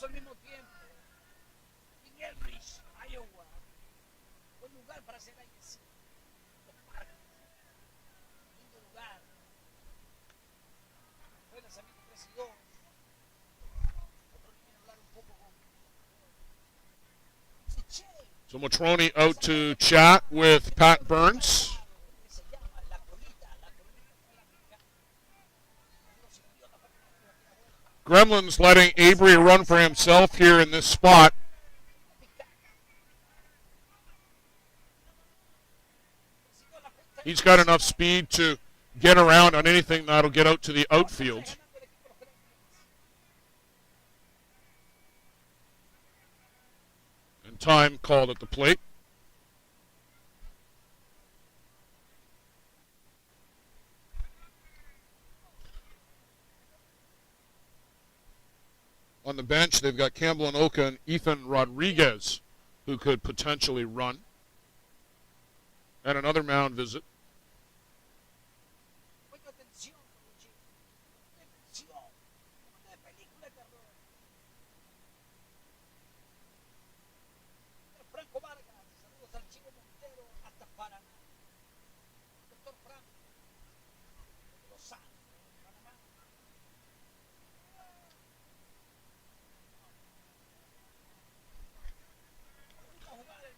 Al mismo tiempo, en Elbridge, Iowa, buen lugar para hacer ISC. Los parques, lindo lugar. Buen lanzamiento 3 y 2. Otro quiere hablar un poco con So Matroni out to chat with Pat Burns. Gremlins letting Avery run for himself here in this spot. He's got enough speed to get around on anything that'll get out to the outfield. And time called at the plate. On the bench, they've got Campbell and Oka and Ethan Rodriguez, who could potentially run. And another mound visit.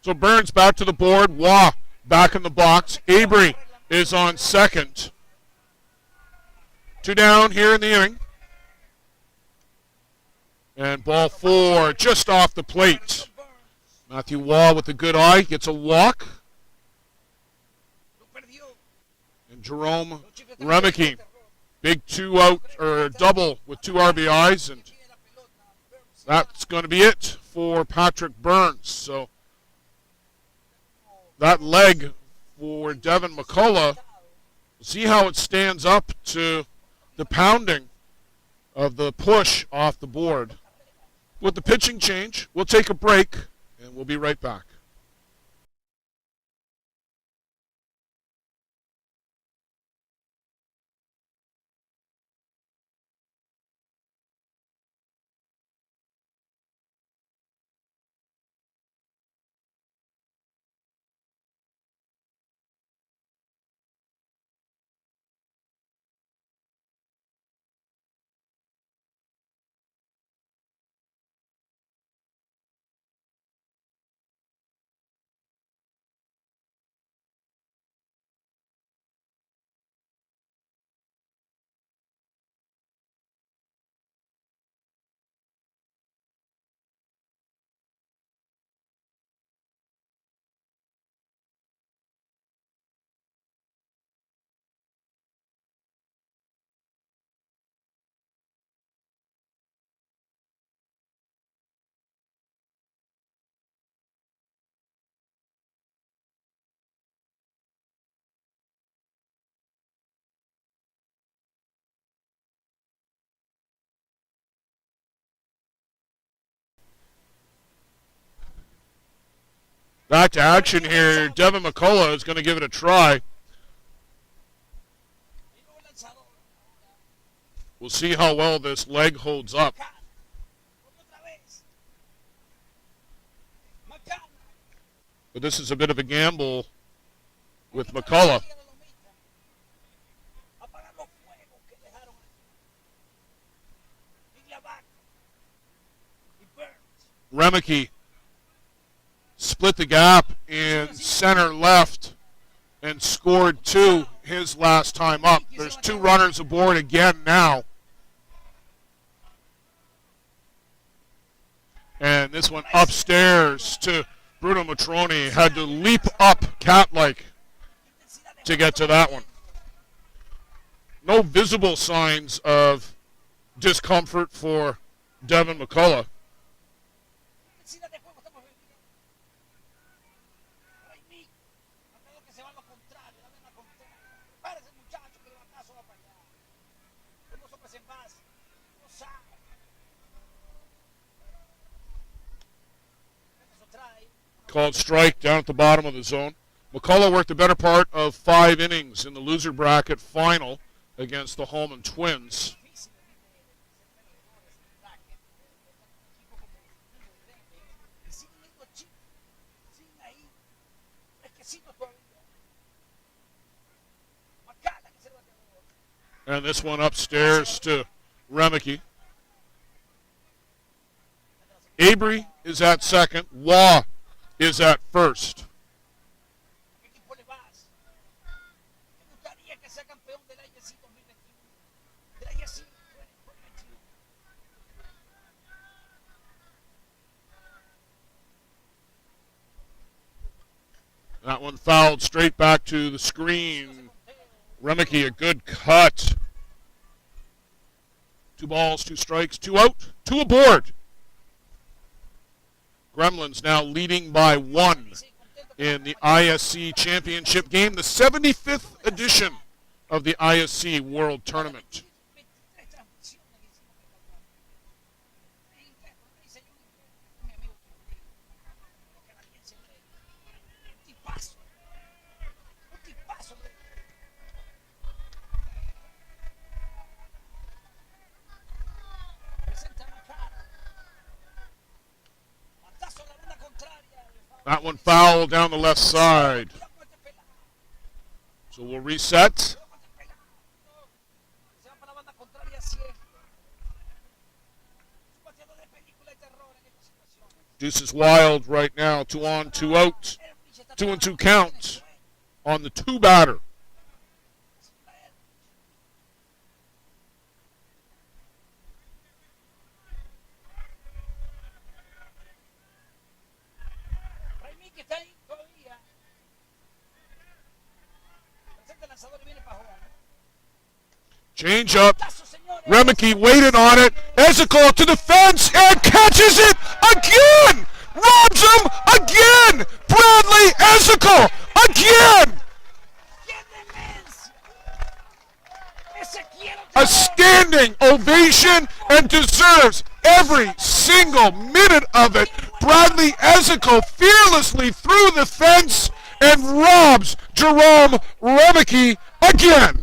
So Burns back to the board. Waugh back in the box. Avery is on second. 2 down here in the inning. And ball 4 just off the plate. Matthew Waugh with a good eye gets a walk. And Jerome Remeke, big 2-out or double with 2 RBIs, and that's going to be it for Patrick Burns. So that leg for Devin McCullough, see how it stands up to the pounding of the push off the board. With the pitching change, we'll take a break, and we'll be right back. Back to action here. Devin McCullough is going to give it a try. We'll see how well this leg holds up. Otra vez. Macana. But this is a bit of a gamble with McCullough. Apagar los fuegos que dejaron Iglabac y Burns. Remeke split the gap in center left and scored two his last time up. There's two runners aboard again now. And this one upstairs to Bruno Matroni. Had to leap up cat-like to get to that one. No visible signs of discomfort for Devin McCullough. Intensidad de juego estamos viviendo. Raimic, marcador que se va a lo contrario, dame la contraria. Prepárese muchacho que el batazo va para allá. Uno sopes en base, no sabe. Eso trae. Called strike down at the bottom of the zone. McCullough worked the better part of 5 innings in the loser bracket final against the Holman Twins. Difícil de bracket, equipo como Gremlins, y siguen estos chicos, siguen ahí, fresquecitos todavía. Macana que es el bateador. And this one upstairs to Remeke. Avery is at second. Waugh is at first. ¿A qué equipo le vas? Me gustaría que sea campeón del ISC 2021. Del ISC 2021. That one fouled straight back to the screen. Remeke, a good cut. 2 balls, 2 strikes, 2 out, 2 aboard. Gremlins now leading by 1 in the ISC Championship game, the 75th edition of the ISC World Tournament. 23 transmisiones que hicimos en el campeonato. En inglés, pero me dice yo en inglés. Mi amigo que canadiense, hombre. Un tipazo. Un tipazo, hombre. Presenta a Macana. Batazo a la banda contraria. That one foul down the left side. Cuidado con este pelado. So we'll reset. Cuidado con este pelado. Se va para la banda contraria siempre. Un bateador de película de terror en estas situaciones. Deuce is wild right now. 2 on, 2 out. 2 and 2 count on the 2 batter. Raimic está ahí todavía. Presenta el lanzador y viene Pajón. Change up. Tazo, señores. Remeke waited on it. Ezekiel to the fence and catches it again. Robs him again. Bradley Ezekiel again. ¡Qué demencia! Ezequiel otra A vez. standing ovation and deserves every single minute of it. Bradley Ezekiel fearlessly through the fence and robs Jerome Remeke again.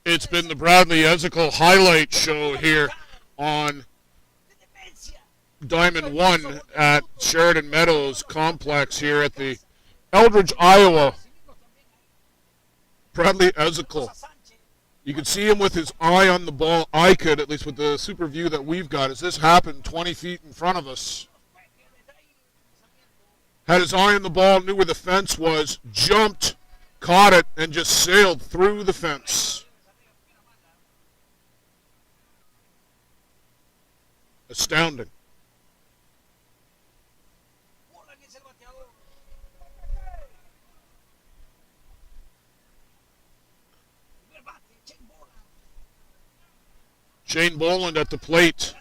It's been the Bradley Ezekiel highlight show here on Diamond 1 at Sheridan Meadows Complex here at the Eldridge, Iowa. Bradley Ezekiel. You can see him with his eye on the ball. I could, at least with the super view that we've got, as this happened 20 feet in front of us. Had his eye on the ball, knew where the fence was, jumped, caught it, and just sailed through the fence. Astounding. Shane Boland at the plate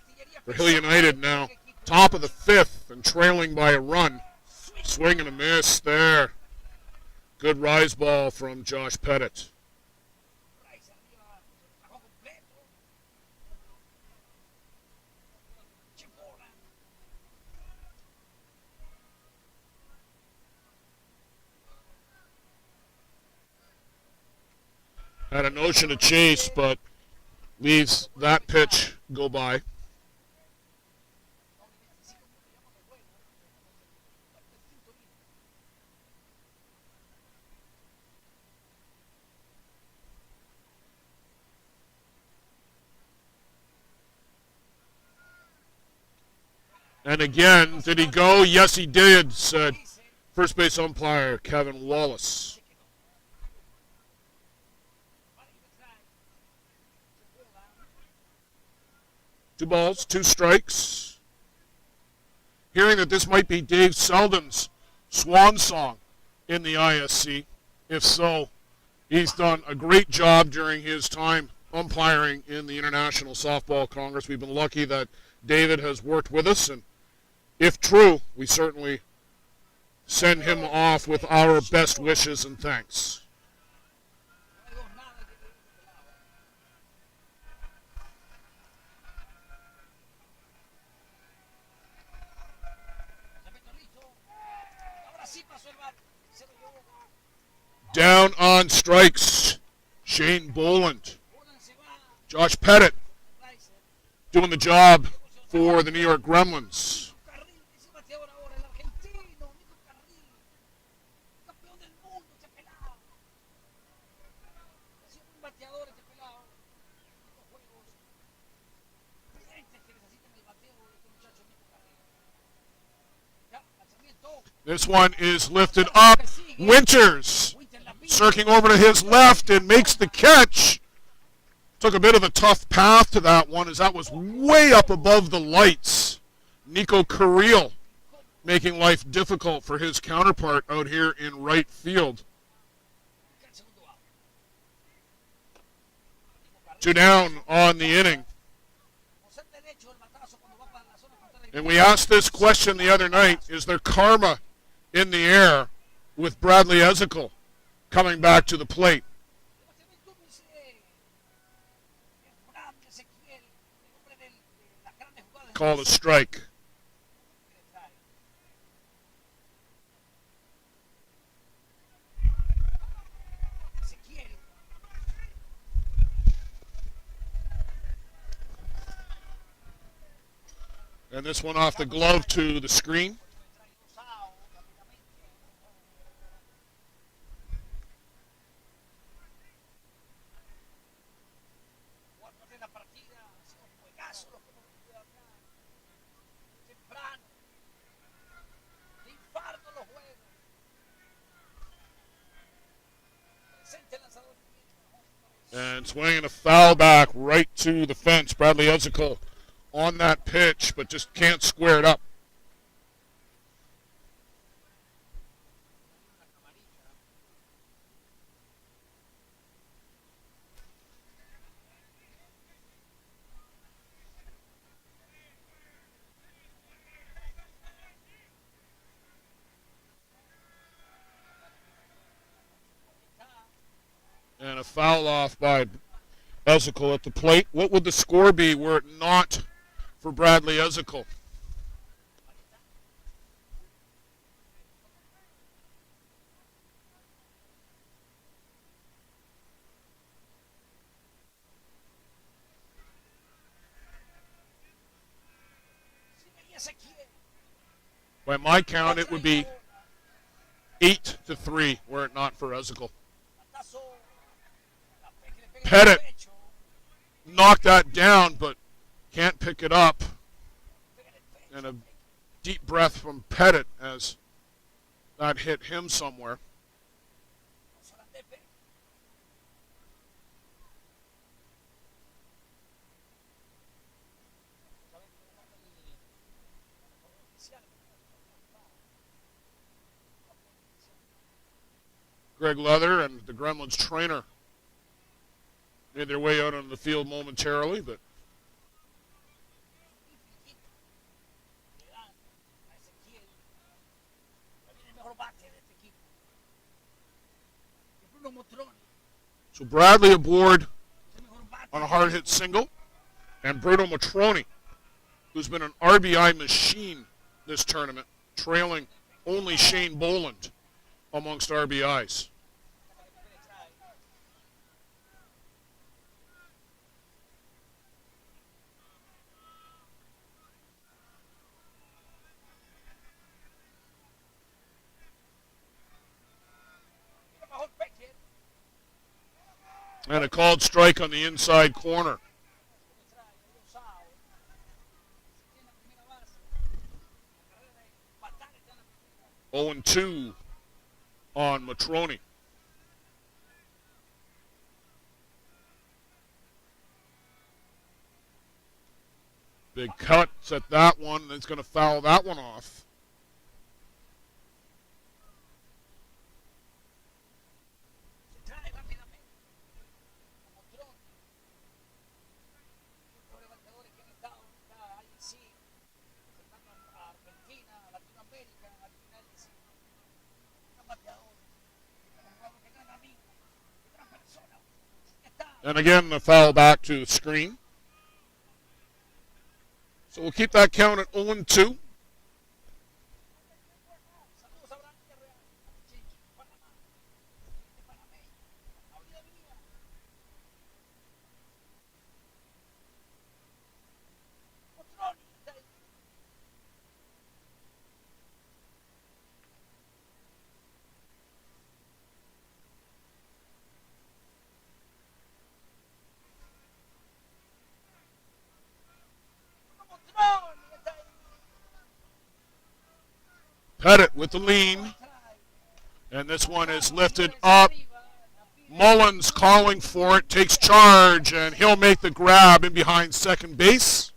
for Hill United now. Top of the fifth and trailing by a run. Swing and a miss there. Good rise ball from Josh Pettit. Had a notion to chase, but leaves that pitch go by. And again, did he go? Yes, he did, said first base umpire Kevin Wallace. Two balls, two strikes. Hearing that this might be Dave Selden's swan song in the ISC. If so, he's done a great job during his time umpiring in the International Softball Congress. We've been lucky that David has worked with us, and if true, we certainly send him off with our best wishes and thanks. Down on strikes, Shane Boland. Josh Pettit doing the job for the New York Gremlins. This one is lifted up. Winters circling over to his left and makes the catch. Took a bit of a tough path to that one as that was way up above the lights. Nico Carril making life difficult for his counterpart out here in right field. Two down on the inning. And we asked this question the other night, is there karma in the air with Bradley Ezekiel coming back to the plate? Called a strike. And this one off the glove to the screen. And swinging a foul back right to the fence. Bradley Ezekiel on that pitch, but just can't square it up. And a foul off by Ezekiel at the plate. What would the score be were it not for Bradley Ezekiel? Ezequiel. By my count, it would be 8-3 were it not for Ezekiel. Batazo. La que le pega en el Pettit pecho. knocked that down, but can't pick it up. Pega en el pecho. And a deep breath from Pettit as that hit him somewhere. Greg Leather and the Gremlins trainer made their way out on the field momentarily, but so Bradley aboard on a hard hit single, and Bruno Matroni, who's been an RBI machine this tournament, trailing only Shane Boland amongst RBIs. And a called strike on the inside corner. 0-2 on Matroni. Big cuts at that one. It's going to foul that one off. And again, the foul back to the screen. So we'll keep that count at 0-2. Pettit with the lean. And this one is lifted up. Mullins calling for it, takes charge, and he'll make the grab in behind second base.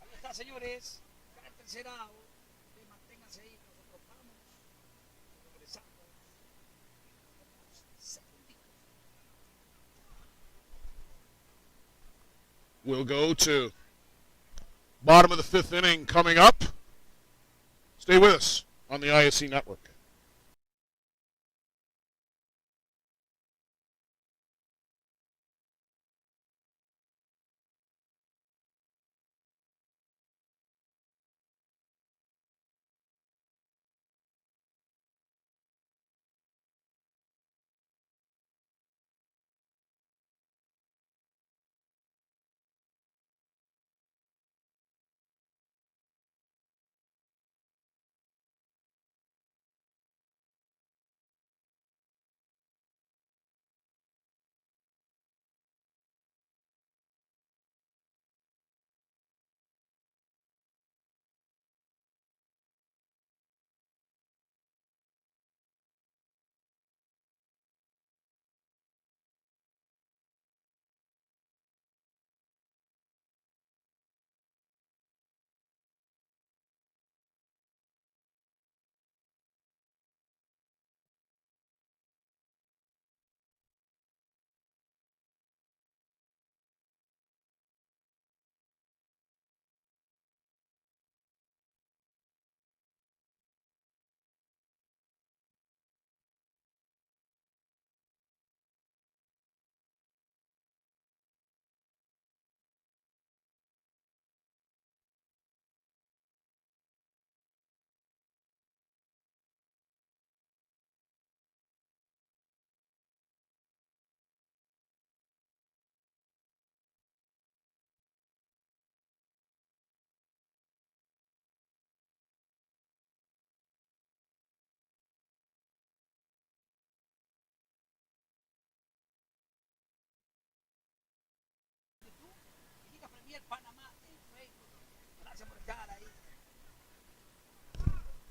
We'll go to bottom of the fifth inning coming up. Stay with us on the ISC Network.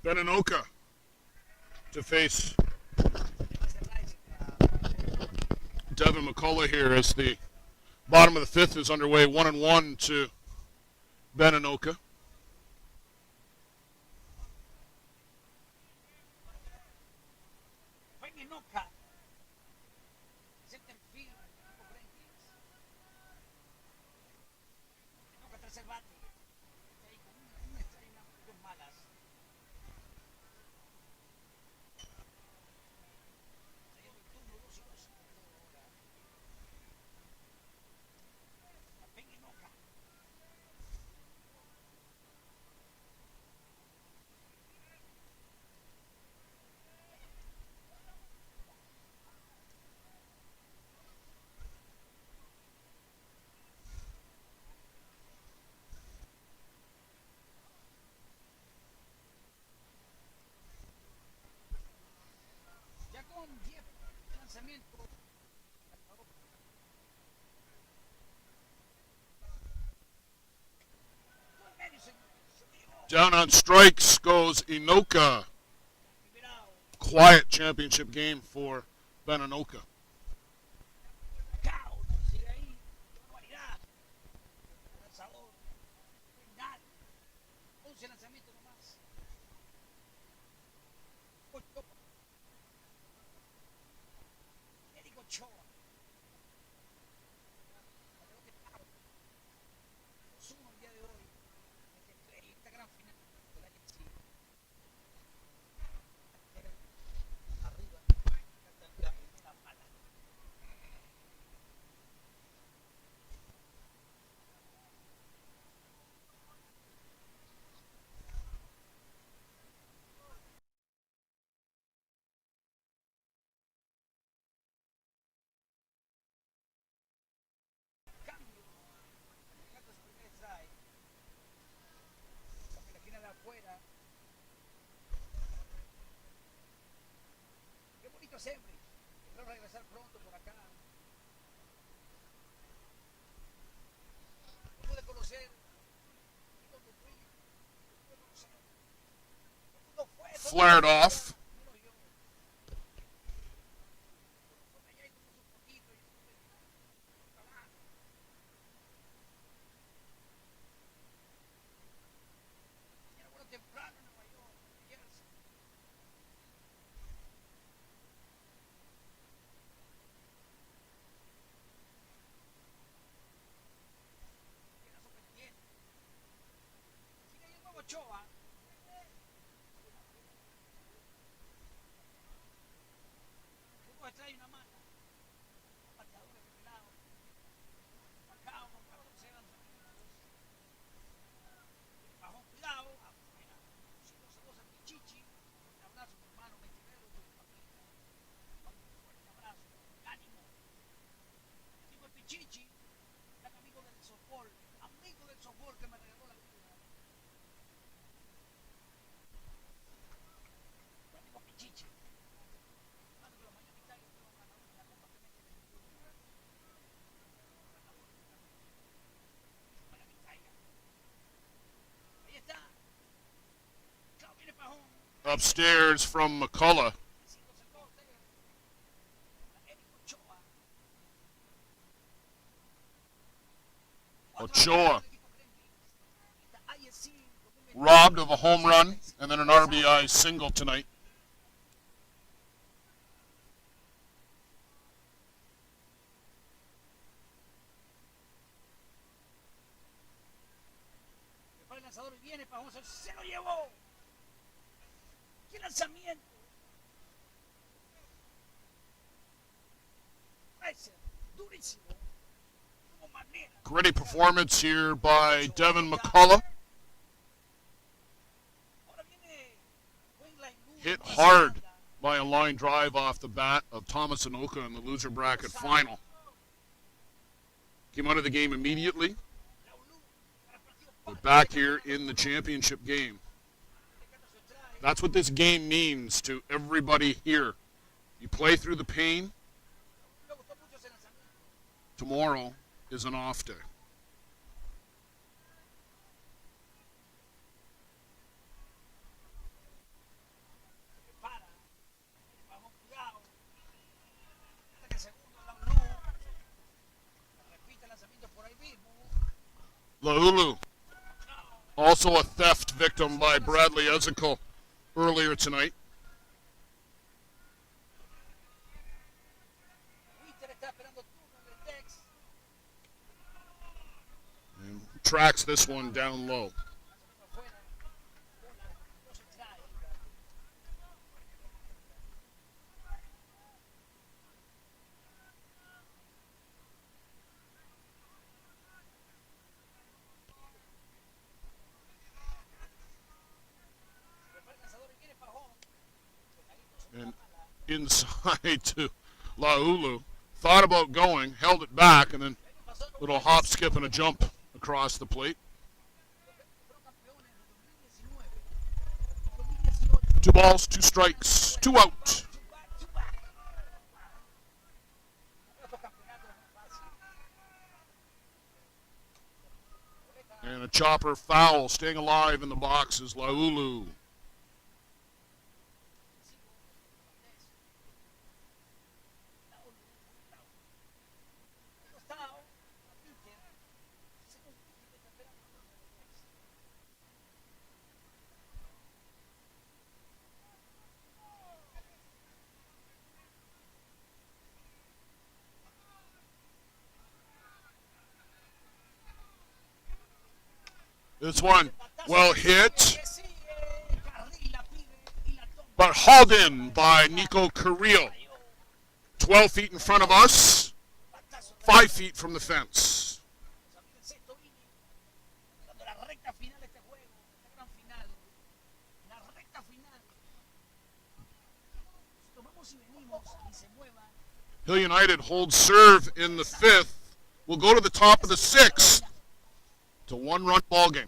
Beninoka to face Devin McCullough here as the bottom of the fifth is underway. 1-1 to Beninoka. Down on strikes goes Inoka. Quiet championship game for Beninoka. Flared off. Upstairs from McCullough. Ochoa robbed of a home run and then an RBI single tonight. Gritty performance here by Devin McCullough. Hit hard by a line drive off the bat of Thomas Inoka in the loser bracket final. Came out of the game immediately, but back here in the championship game. That's what this game means to everybody here. You play through the pain. Tomorrow is an off day. Laulu, also a theft victim by Bradley Ezekiel earlier tonight. Winter está esperando turno de Tex. And tracks this one down low. Afuera. Bola. No se trae. Prepara el lanzador y viene Pajón. And inside to Laulu. Thought about going, held it back, and then little hop, skip, and a jump across the plate. Fueron campeones de 2019. 2018. 2 balls, 2 strikes, 2 out. Estos campeonatos no es fácil. And a chopper foul, staying alive in the box is Laulu. This one well hit, but hauled in by Nico Carrillo. 12 feet in front of us, 5 feet from the fence. Hill United holds serve in the 5th. We'll go to the top of the 6th. It's a 1-run ball game.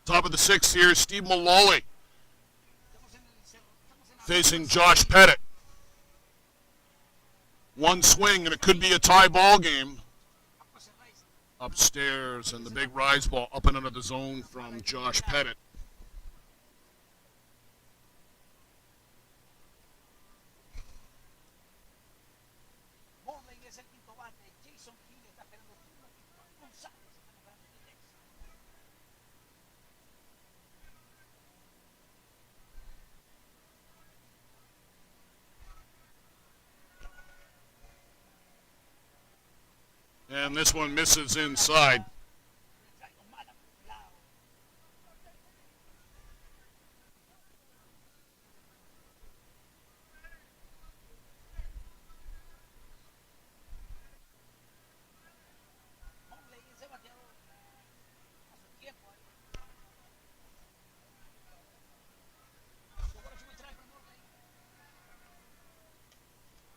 Top of the 6th here, Steve Malloy facing Josh Pettit. One swing and it could be a tie ball game. Upstairs and the big rise ball up and under the zone from Josh Pettit. And this one misses inside.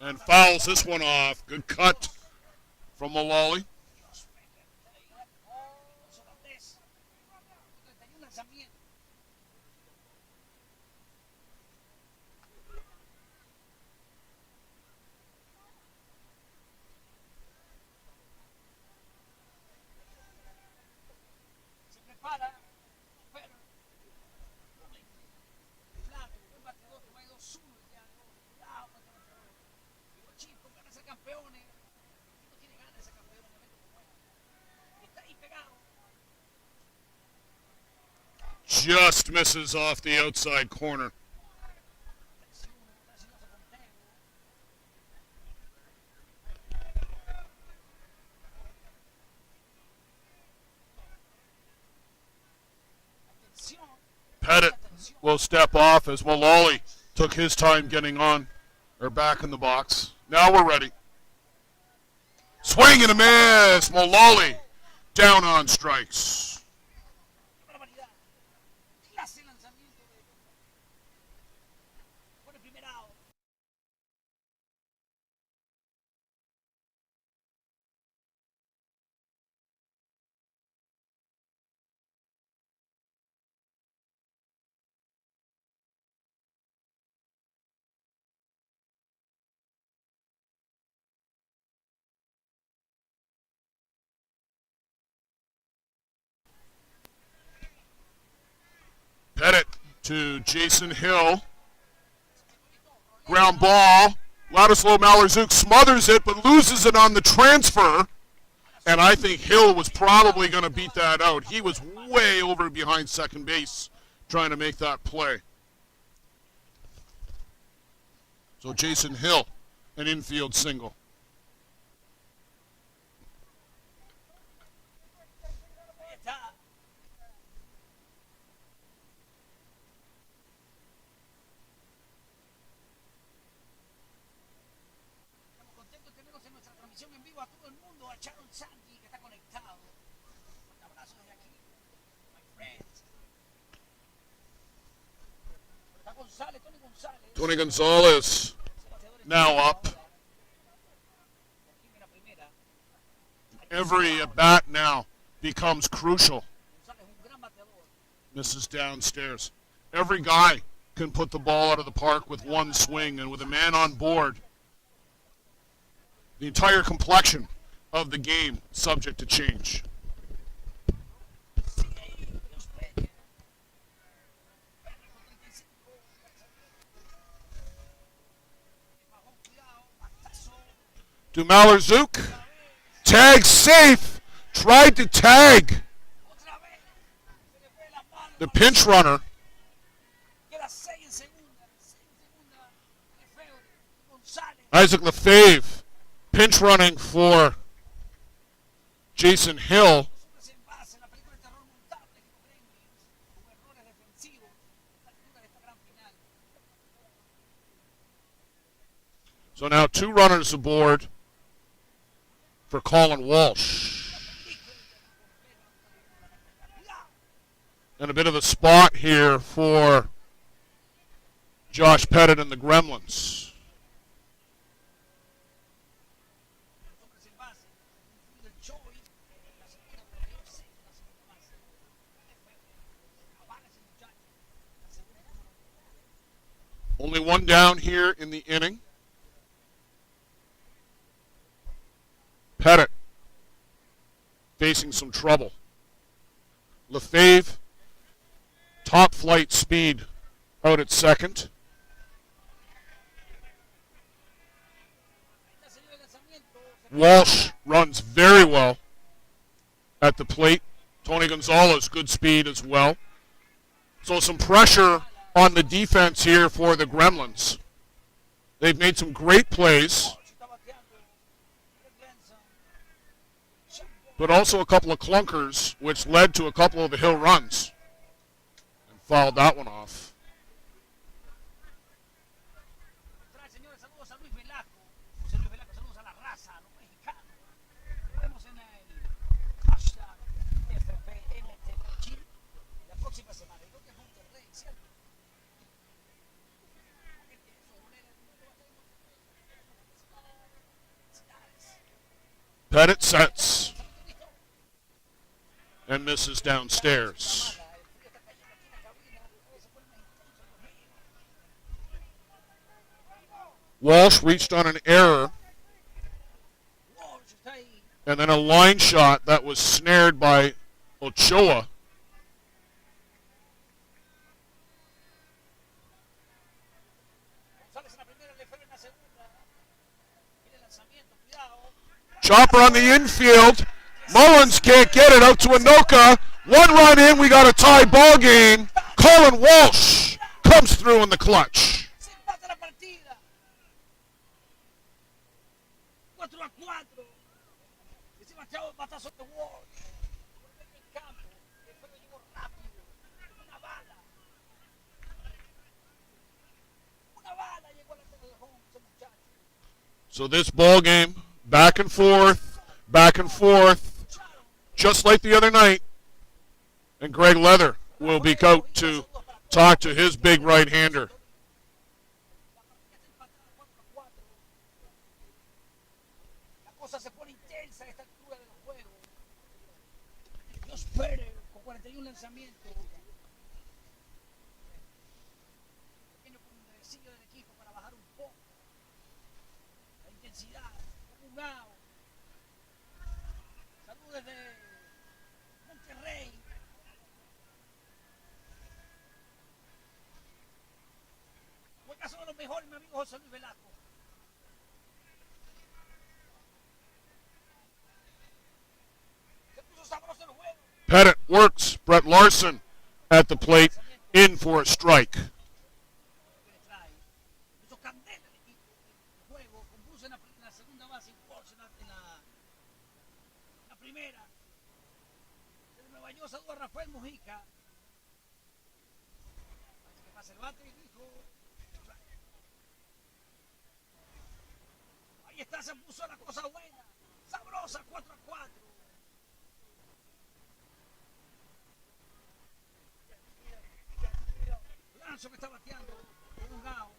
and fouls this one off. Good cut from Mullally. Just misses off the outside corner. Pettit will step off as Mullally took his time getting on, or back in the box. Now we're ready. Swing and a miss. Mullally down on strikes. Pettit to Jason Hill. Ground ball. Ladislav Malorczuk smothers it but loses it on the transfer. And I think Hill was probably going to beat that out. He was way over behind second base trying to make that play. So Jason Hill, an infield single. Tony Gonzalez now up. Every at bat now becomes crucial. Misses downstairs. Every guy can put the ball out of the park with one swing, and with a man on board, the entire complexion of the game subject to change. To Malorczuk. Tag safe. Tried to tag the pinch runner. Isaac Lefebvre pinch running for Jason Hill. So now two runners aboard for Colin Walsh. And a bit of a spot here for Josh Pettit and the Gremlins. Only one down here in the inning. Pettit facing some trouble. Lefebvre, top flight speed out at second. Walsh runs very well at the plate. Tony Gonzalez, good speed as well. So some pressure on the defense here for the Gremlins. They've made some great plays, but also a couple of clunkers, which led to a couple of the Hill runs. And fouled that one off. Pettit sets and misses downstairs. Walsh reached on an error, and then a line shot that was snared by Ochoa. Chopper on the infield. Mullins can't get it out to Anoka. One run in, we got a tie ball game. Colin Walsh comes through in the clutch. So this ball game, back and forth, just like the other night. And Greg Leather will be out to talk to his big right-hander. Pettit works. Brett Larson at the plate, in for a strike. Se puso la cosa buena, sabrosa, 4-4. Lanzo que está bateando, un gao.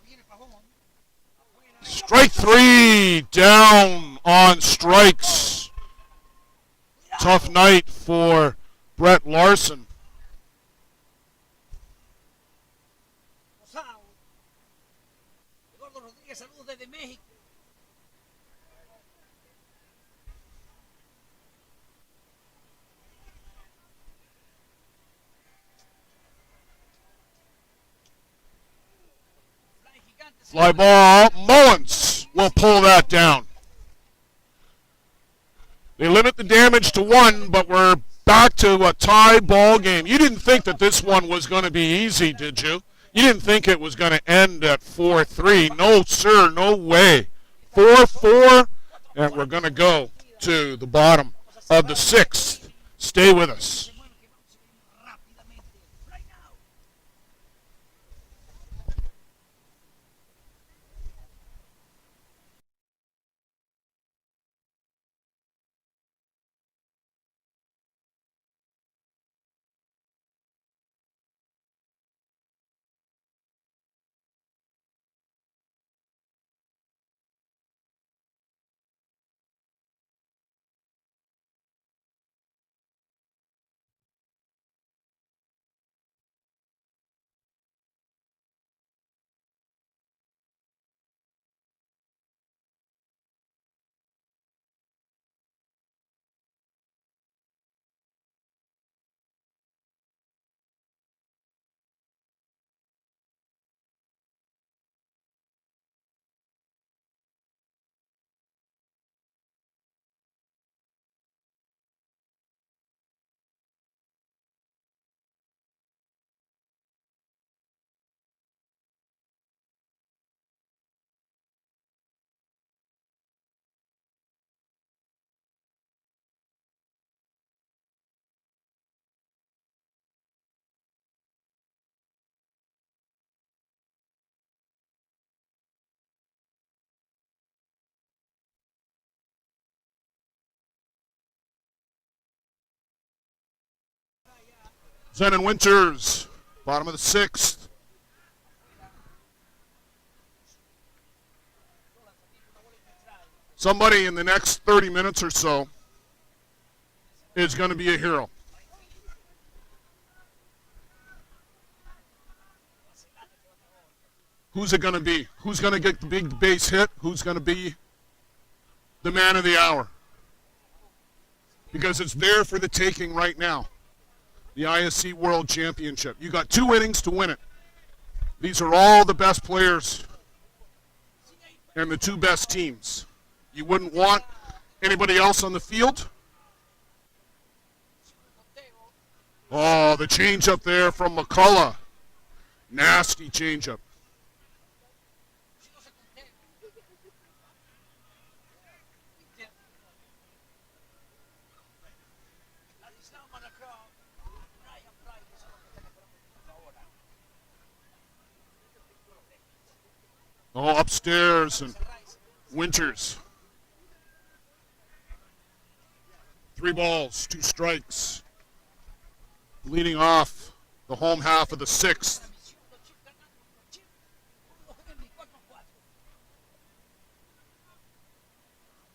Viene Pavón. Strike three, down on strikes. Tough night for Brett Larson. Saludos desde México. Fly ball. Mullins will pull that down. They limit the damage to 1, but we're back to a tie ball game. You didn't think that this one was going to be easy, did you? You didn't think it was going to end at 4-3. No, sir, no way. 4-4, and we're going to go to the bottom of the 6th. Stay with us. Zen Winters, bottom of the 6th. Somebody in the next 30 minutes or so is going to be a hero. Who's it going to be? Who's going to get the big base hit? Who's going to be the man of the hour? Because it's there for the taking right now. The ISC World Championship. You got 2 innings to win it. These are all the best players and the 2 best teams. You wouldn't want anybody else on the field. Oh, the changeup there from McCullough. Nasty changeup. Oh, upstairs and Winters. 3 balls, 2 strikes. Leading off the home half of the 6th.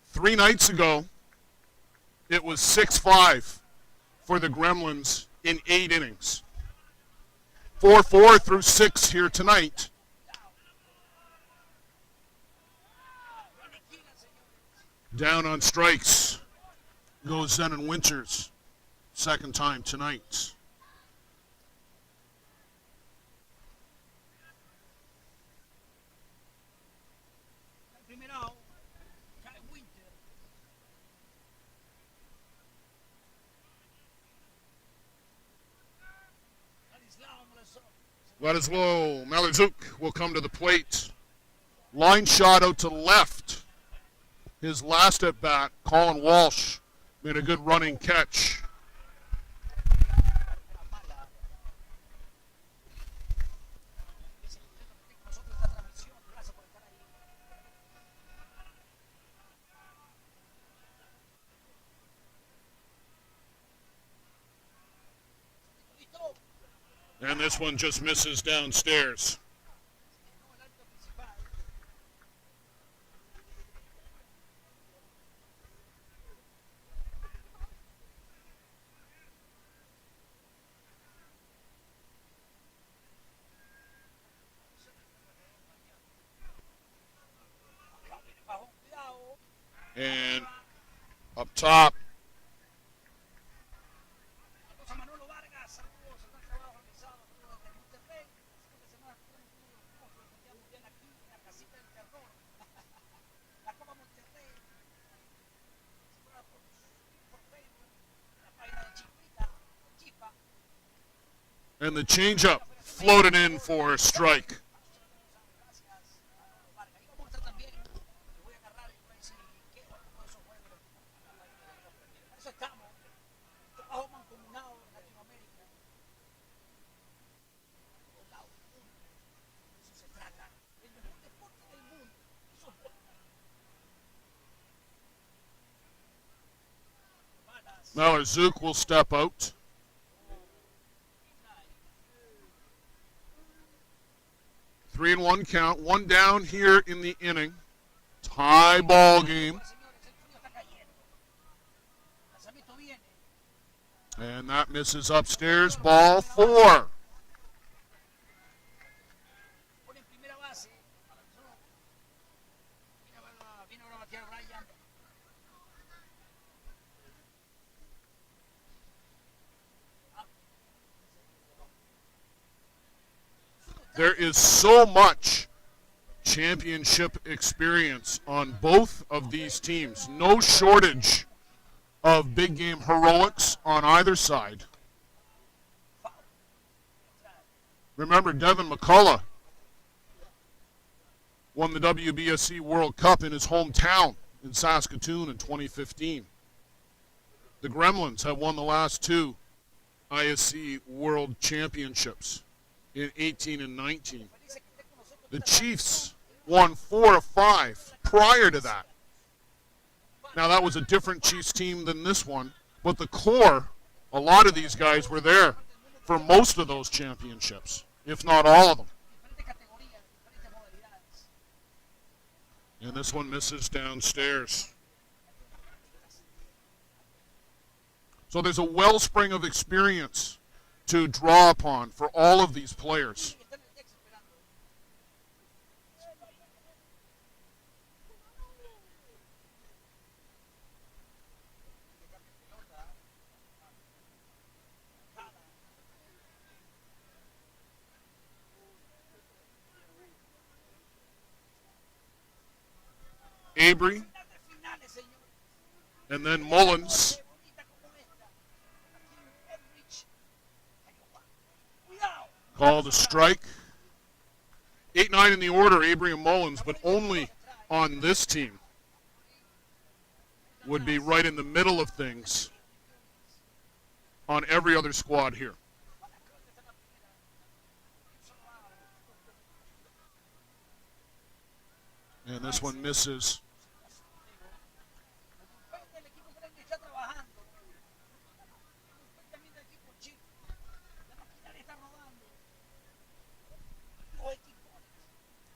Three nights ago, it was 6-5 for the Gremlins in 8 innings. 4-4 through 6 here tonight. Down on strikes goes Zenon Winters. Second time tonight. Ladislav Malazuk will come to the plate. Line shot out to left. His last at bat, Colin Walsh, made a good running catch. And this one just misses downstairs. And up top, and the changeup floated in for a strike. Now Zook will step out. Three and 1 count. 1 down here in the inning. Tie ball game. And that misses upstairs. Ball 4. There is so much championship experience on both of these teams. No shortage of big game heroics on either side. Remember, Devin McCullough won the WBSC World Cup in his hometown in Saskatoon in 2015. The Gremlins have won the last 2 ISC World Championships in 18 and 19. The Chiefs won 4 of 5 prior to that. Now, that was a different Chiefs team than this one, but the core, a lot of these guys were there for most of those championships, if not all of them. And this one misses downstairs. So there's a wellspring of experience to draw upon for all of these players. Avery, and then Mullins. Called a strike. 8-9 in the order, Avery and Mullins, but only on this team would be right in the middle of things on every other squad here. And this one misses.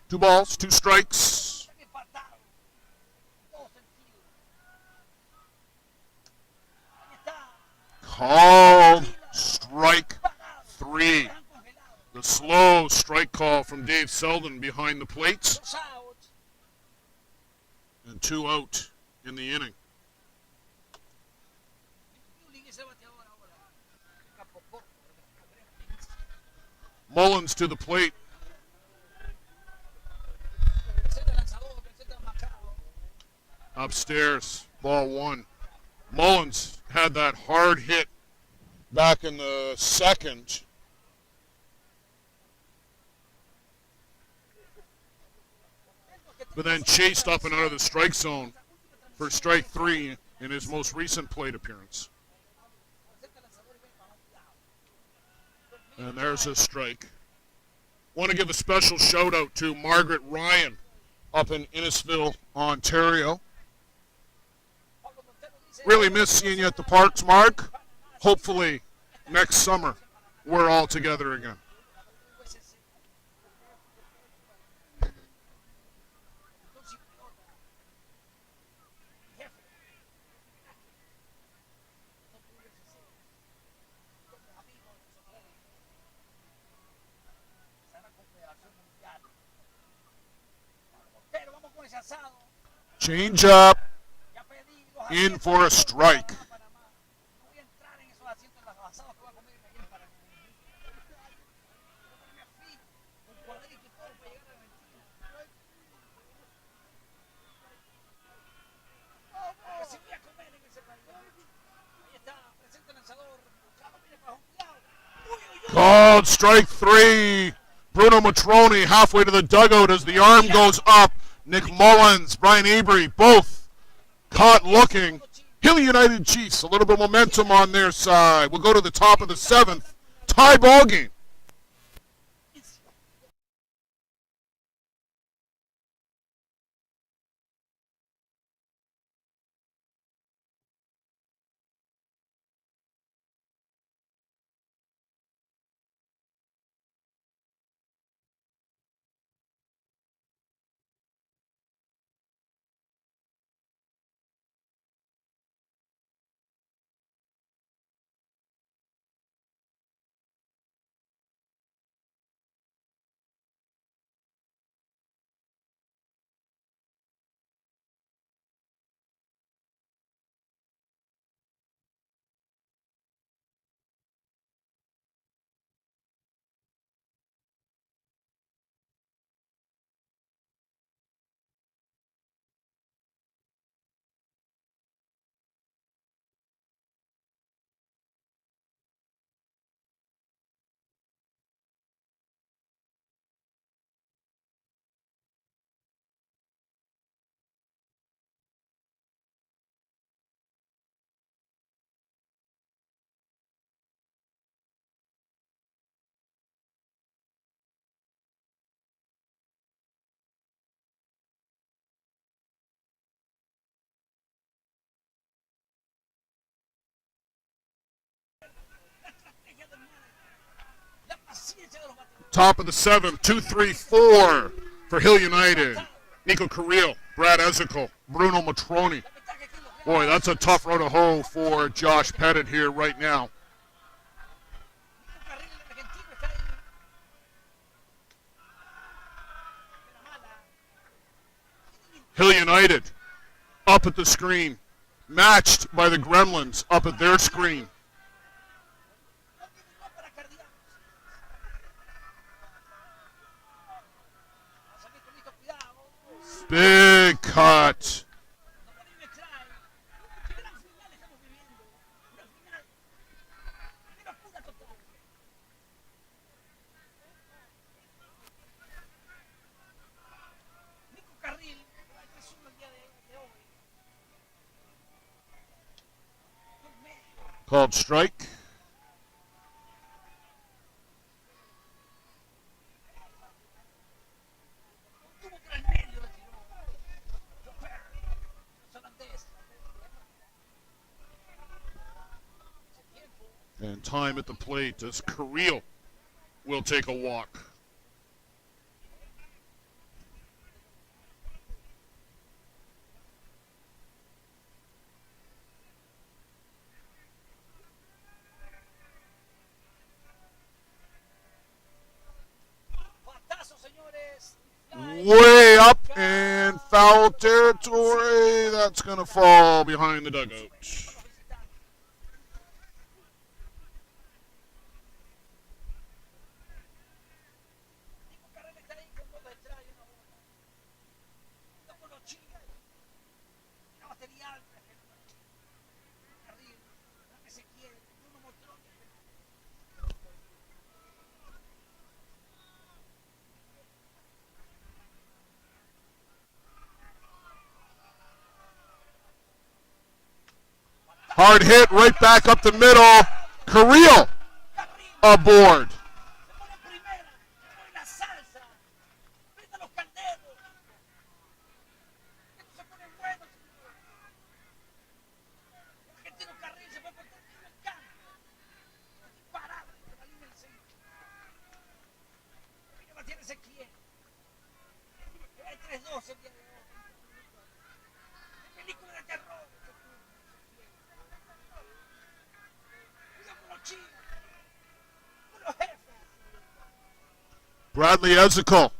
Two balls, two strikes. Called strike 3. The slow strike call from Dave Selden behind the plates. And 2 out in the inning. Mullins to the plate. Upstairs, ball 1. Mullins had that hard hit back in the second. But then chased up and out of the strike zone for strike 3 in his most recent plate appearance. And there's a strike. Want to give a special shout out to Margaret Ryan up in Innisfil, Ontario. Really miss seeing you at the parks, Mark. Hopefully next summer we're all together again. Change up, in for a strike. Called strike 3. Bruno Matroni halfway to the dugout as the arm goes up. Nick Mullins, Brian Avery, both caught looking. Hill United Chiefs, a little bit of momentum on their side. We'll go to the top of the 7th. Tie ball game. Top of the 7th, 2-3-4 for Hill United. Nico Carrillo Brad Ezekiel, Bruno Matroni. La ventaja aquí los Boy, that's a tough row to hoe for Josh Pettit here right now. Nico Carril, el argentino, está ahí. Primera mala. Hill United up at the screen. Matched by the Gremlins up at their screen. No tiene gol para Cardíacos. Lanzamiento listo, cuidado. Big cut. No lo vive Klein. Qué gran final estamos viviendo. Una final de locura total. Nico Carril, el 3-1 el día de hoy. Dos medios. Called strike. Tuvo por el medio, le tiró. Chopper, los holandeses. Ese tiempo. And time at the plate as Carril will take a walk. Batazo, señores. Fly. Way up in foul territory. That's going to fall behind the dugout. Nico Carril está ahí con dos detrás y una bola. No con los chicos. La batería alta. Carril, la que se quiere. Uno mostró. Hard hit right back up the middle. Carril aboard. Se pone en primera, se pone la salsa, prende los calderos. Esto se pone bueno, señor. El argentino Carril se fue por el campo. Disparado por la línea del centro. Viene Matías Ezequiel. Hay 3-2 el día de hoy. De película de terror. Cuidado con los chicos. Con los jefes. Bradley Ezekiel.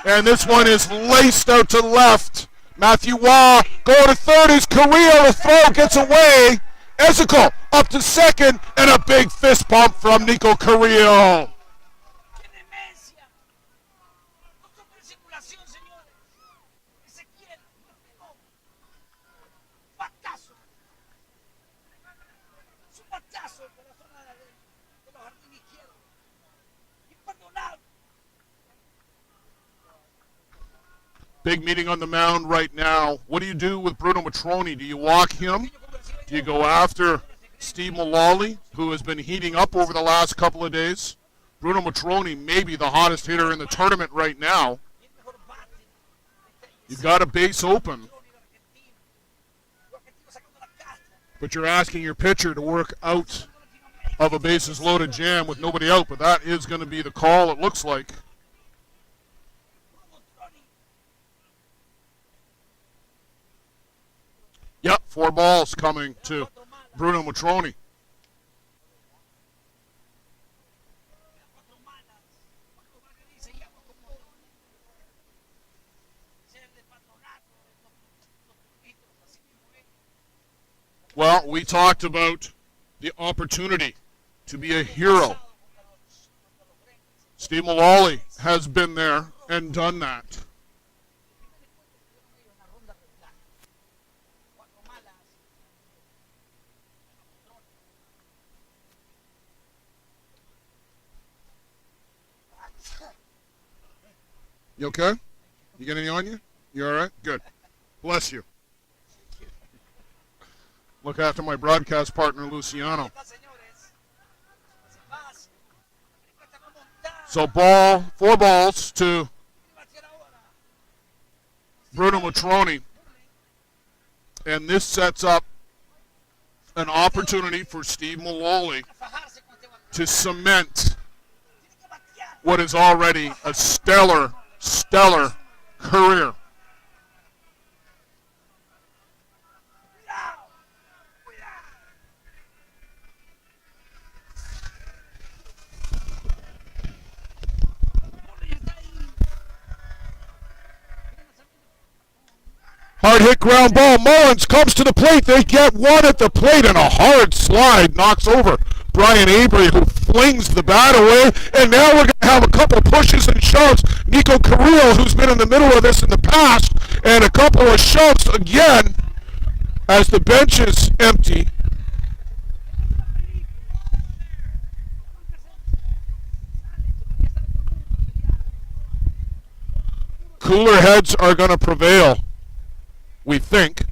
And this one is laced out to left. Matthew Waugh going to third as Carril. The throw gets away. Ezekiel up to second. And a big fist pump from Nico Carril. ¡Qué demencia! No son en circulación, señores. Ezequiel, lo pegó. Batazo. Es un batazo por la zona de los jardines izquierdos. Imperdonable. Big meeting on the mound right now. What do you do with Bruno Matroni? Do you walk him? Do you go after Steve Mullally, who has been heating up over the last couple of days? Bruno Matroni may be the hottest hitter in the tournament right now. Y el mejor bate. You've got a base open, Los argentinos sacando la casta. but you're asking your pitcher to work out of a bases loaded jam with nobody out. But that is going to be the call, it looks like. Yep, 4 balls coming to Bruno Matroni. Cuatro malas. Cuatro malas que dice, ya como ser de patronato, los políticos, así mismo es. Well, we talked about the opportunity to be a hero. Contra los Gremlins. Steve Mullally has been there and done that. Una ronda regular. Cuatro malas. You okay? You get any on you? You all right? Good. Bless you. Look after my broadcast partner, Luciano. Está, señores. Se pasa. Está como montar. So 4 balls to Batear ahora. Bruno Matroni. And this sets up an opportunity for Steve Mullally Fajarse con este bateo. to cement Tiene que batear. what is already a stellar career. Hard hit ground ball. Mullins comes to the plate. They get one at the plate, and a hard slide knocks over Brian Avery, who flings the bat away. And now we're going to have a couple pushes and shoves. Nico Carrillo, who's been in the middle of this in the past, and a couple of shoves again as the bench is empty. Cooler heads are going to prevail, we think.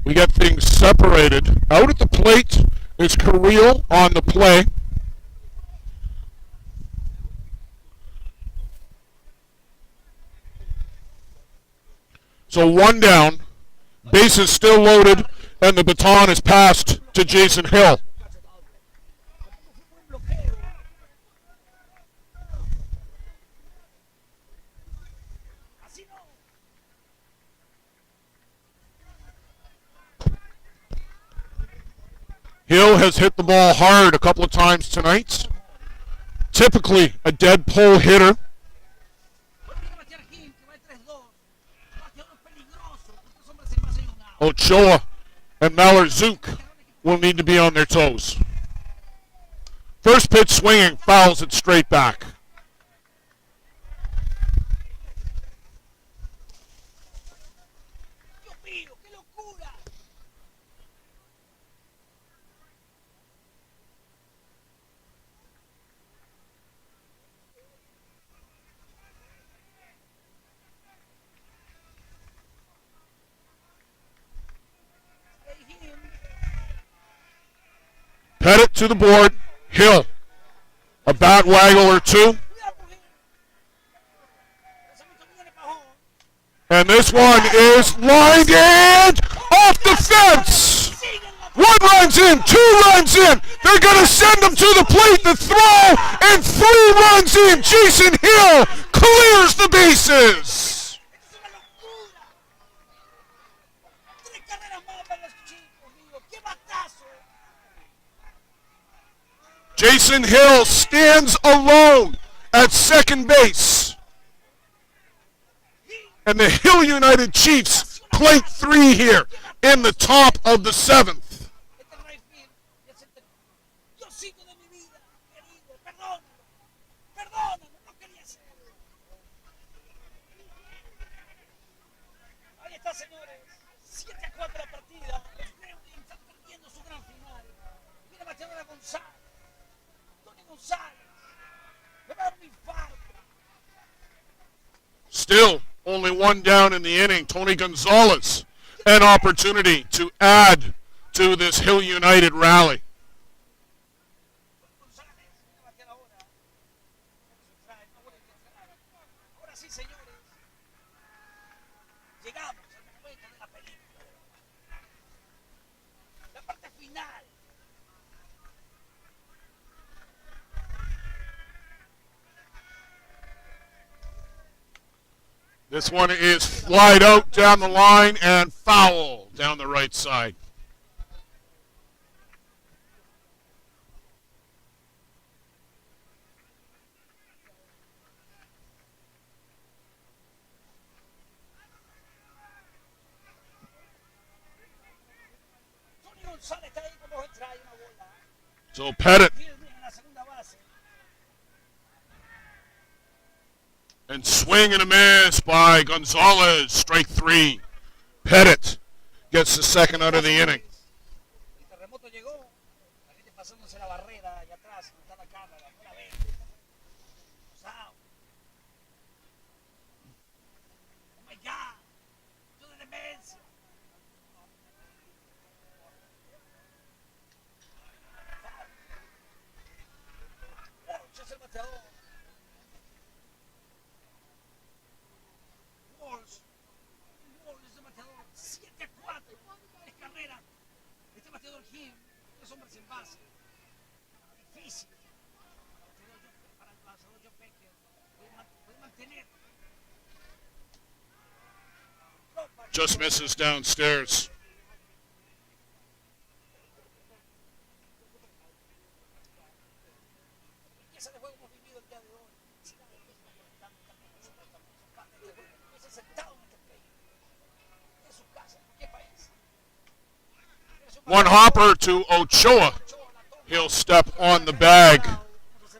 We get things separated. Out at the plate is Carrillo on the play. So one down. Bases still loaded, and the baton is passed to Jason Hill. Hill has hit the ball hard a couple of times tonight. Typically a dead pull hitter. Ochoa and Mallorzuk will need to be on their toes. First pitch swinging, fouls it straight back. Pettit to the board. Hill. A bat waggle or two. And this one is lined in off the fence. One runs in, two runs in. They're going to send him to the plate to throw, and 3 runs in. Jason Hill clears the bases. Jason Hill stands alone at second base. And the Hill United Chiefs plate 3 here in the top of the 7th. Still, only one down in the inning. Tony Gonzalez, an opportunity to add to this Hill United rally. This one is flied out down the line and foul down the right side. So Pettit and swing and a miss by Gonzalez. Strike 3. Pettit gets the second out of the inning. Just misses downstairs. de su casa. ¿Qué país? One hopper to Ochoa. He'll step on the bag.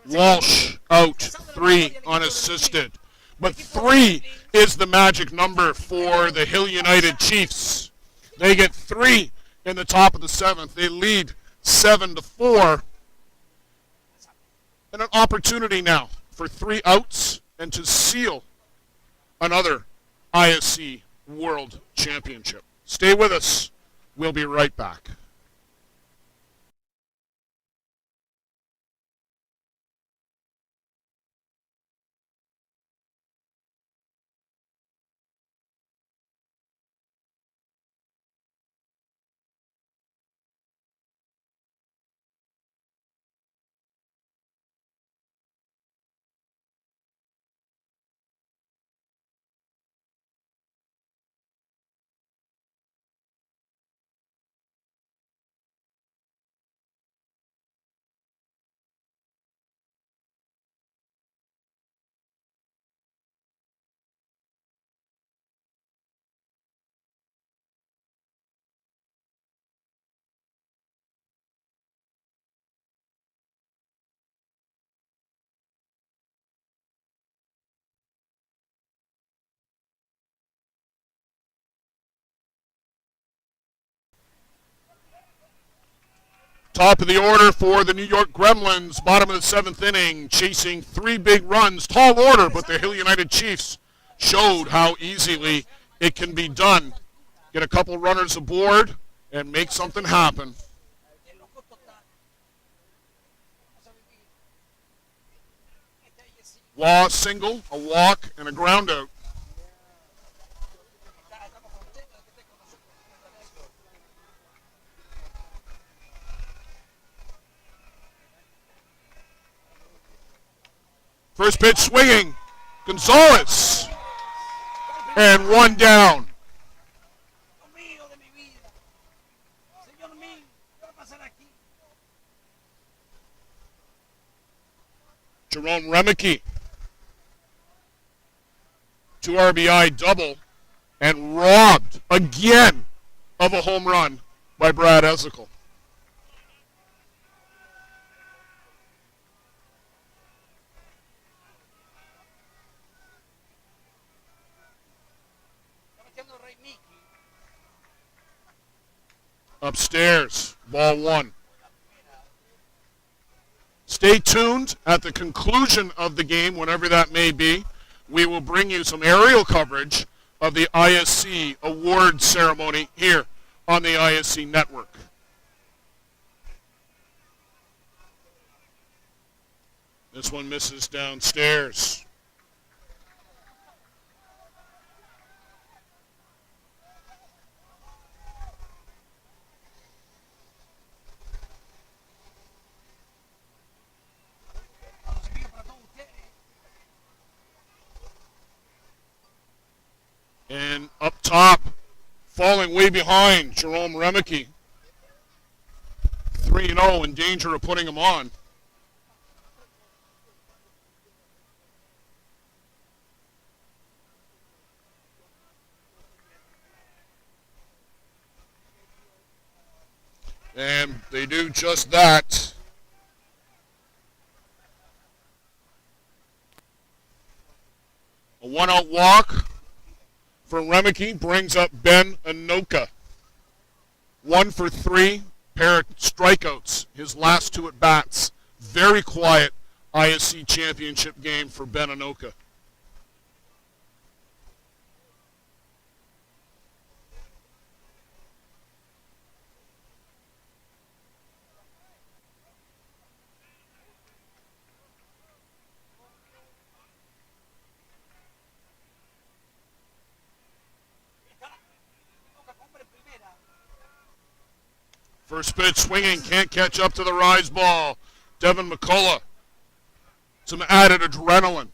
Walsh out 3 unassisted. But 3 is the magic number for the Hill United Chiefs. They get 3 in the top of the 7th. They lead 7-4. And an opportunity now for 3 outs and to seal another ISC World Championship. Stay with us. We'll be right back. Top of the order for the New York Gremlins, bottom of the 7th inning, chasing 3 big runs. Tall order, but the Hill United Chiefs showed how easily it can be done. Get a couple runners aboard and make something happen. Law single, a walk, and a ground out. First pitch swinging. Gonzalez. And 1 down. Jerome Remicky. 2 RBI double. And robbed again of a home run by Brad Ezekiel. Upstairs, ball 1. Stay tuned at the conclusion of the game, whenever that may be. We will bring you some aerial coverage of the ISC award ceremony here on the ISC network. This one misses downstairs. And up top, falling way behind, Jerome Remicky. 3-0, in danger of putting him on. And they do just that. A 1-out walk for Remicky brings up Ben Anoka. 1 for 3, pair of strikeouts, his last 2 at bats. Very quiet ISC championship game for Ben Anoka. First pitch swinging, can't catch up to the rise ball. Devin McCullough. Some added adrenaline.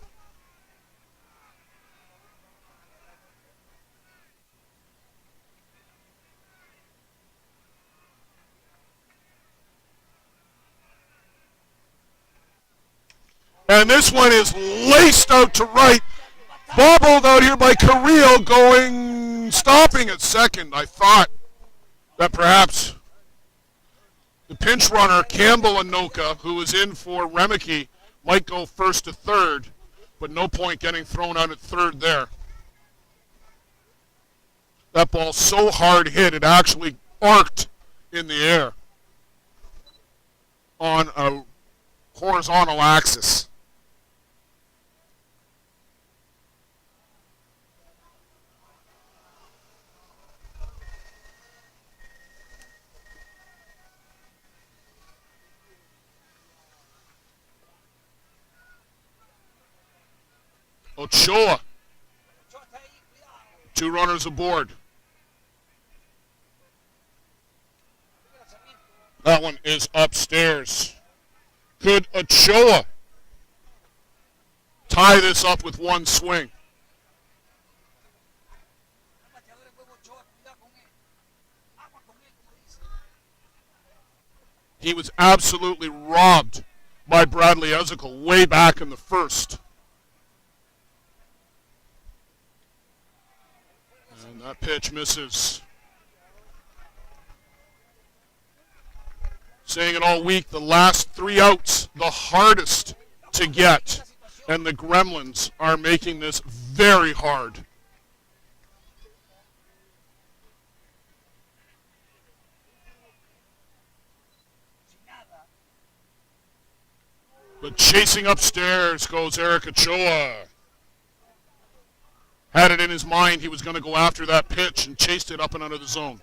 And this one is laced out to right. Bobbled out here by Carrillo, going in stopping at second, I thought that perhaps the pinch runner, Campbell Anoka, who was in for Remeke, might go first to third, but no point getting thrown out at third there. That ball so hard hit, it actually arced in the air on a horizontal axis. Ochoa, 2 runners aboard. That one is upstairs. Could Ochoa tie this up with one swing? He was absolutely robbed by Bradley Ezekiel way back in the first. And that pitch misses. Saying it all week, the last 3 outs, the hardest to get. And the Gremlins are making this very hard. But chasing upstairs goes Eric Ochoa. Had it in his mind he was going to go after that pitch and chased it up and out of the zone.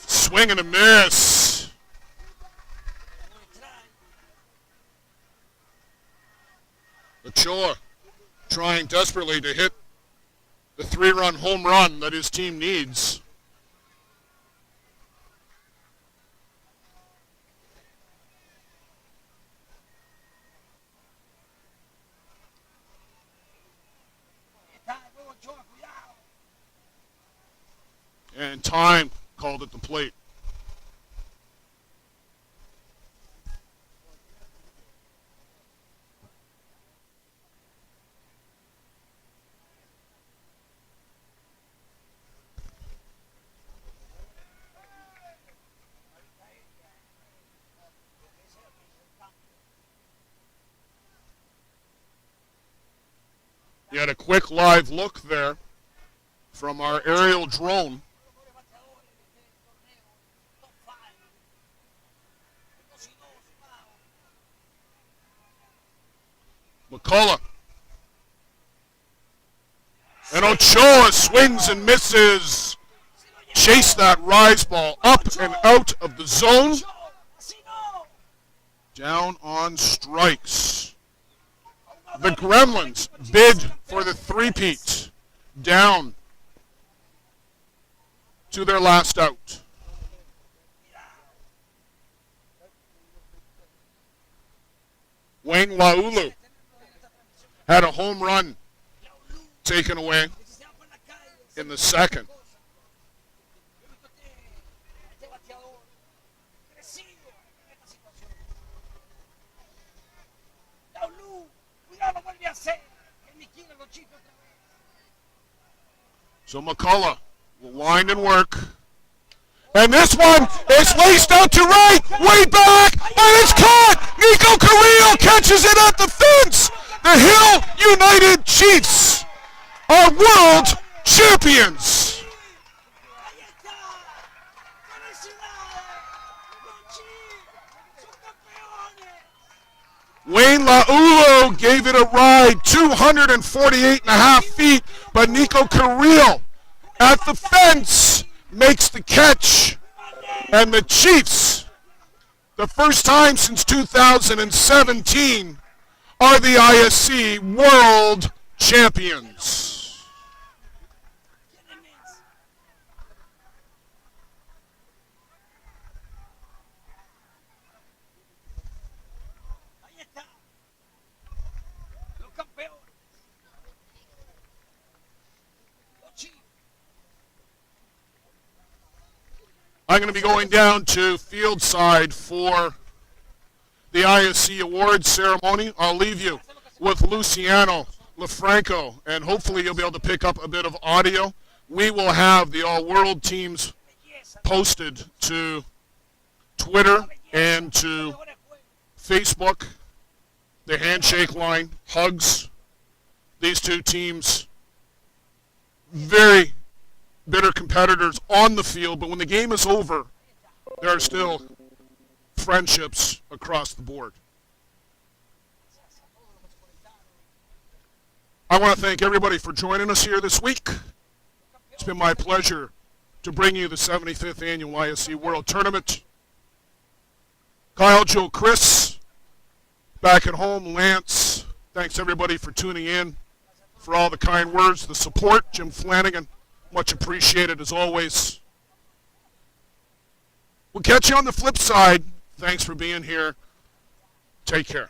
Swing and a miss. Ochoa trying desperately to hit the 3-run home run that his team needs. And time called at the plate. You had a quick live look there from our aerial drone. McCullough. And Ochoa swings and misses. Chase that rise ball up and out of the zone. Down on strikes. The Gremlins bid for the three-peat. Down to their last out. Wayne Laulu had a home run taken away in the second. So McCullough will wind and work. And this one is laced out to right, way back, and it's caught! Nico Carrillo catches it at the fence! The Hill United Chiefs are world champions! Wayne Laulu gave it a ride, 248.5 feet, but Nico Carrillo at the fence makes the catch, and the Chiefs, the first time since 2017, are the ISC World Champions. I'm going to be going down to field side for the ISC Awards ceremony. I'll leave you with Luciano LaFranco, and hopefully you'll be able to pick up a bit of audio. We will have the all-world teams posted to Twitter and to Facebook. The handshake line, hugs. These two teams, very bitter competitors on the field, but when the game is over, there are still friendships across the board. I want to thank everybody for joining us here this week. It's been my pleasure to bring you the 75th Annual ISC World Tournament. Kyle, Joe, Chris, back at home, Lance, thanks everybody for tuning in, for all the kind words, the support. Jim Flanagan, much appreciated as always. We'll catch you on the flip side. Thanks for being here. Take care.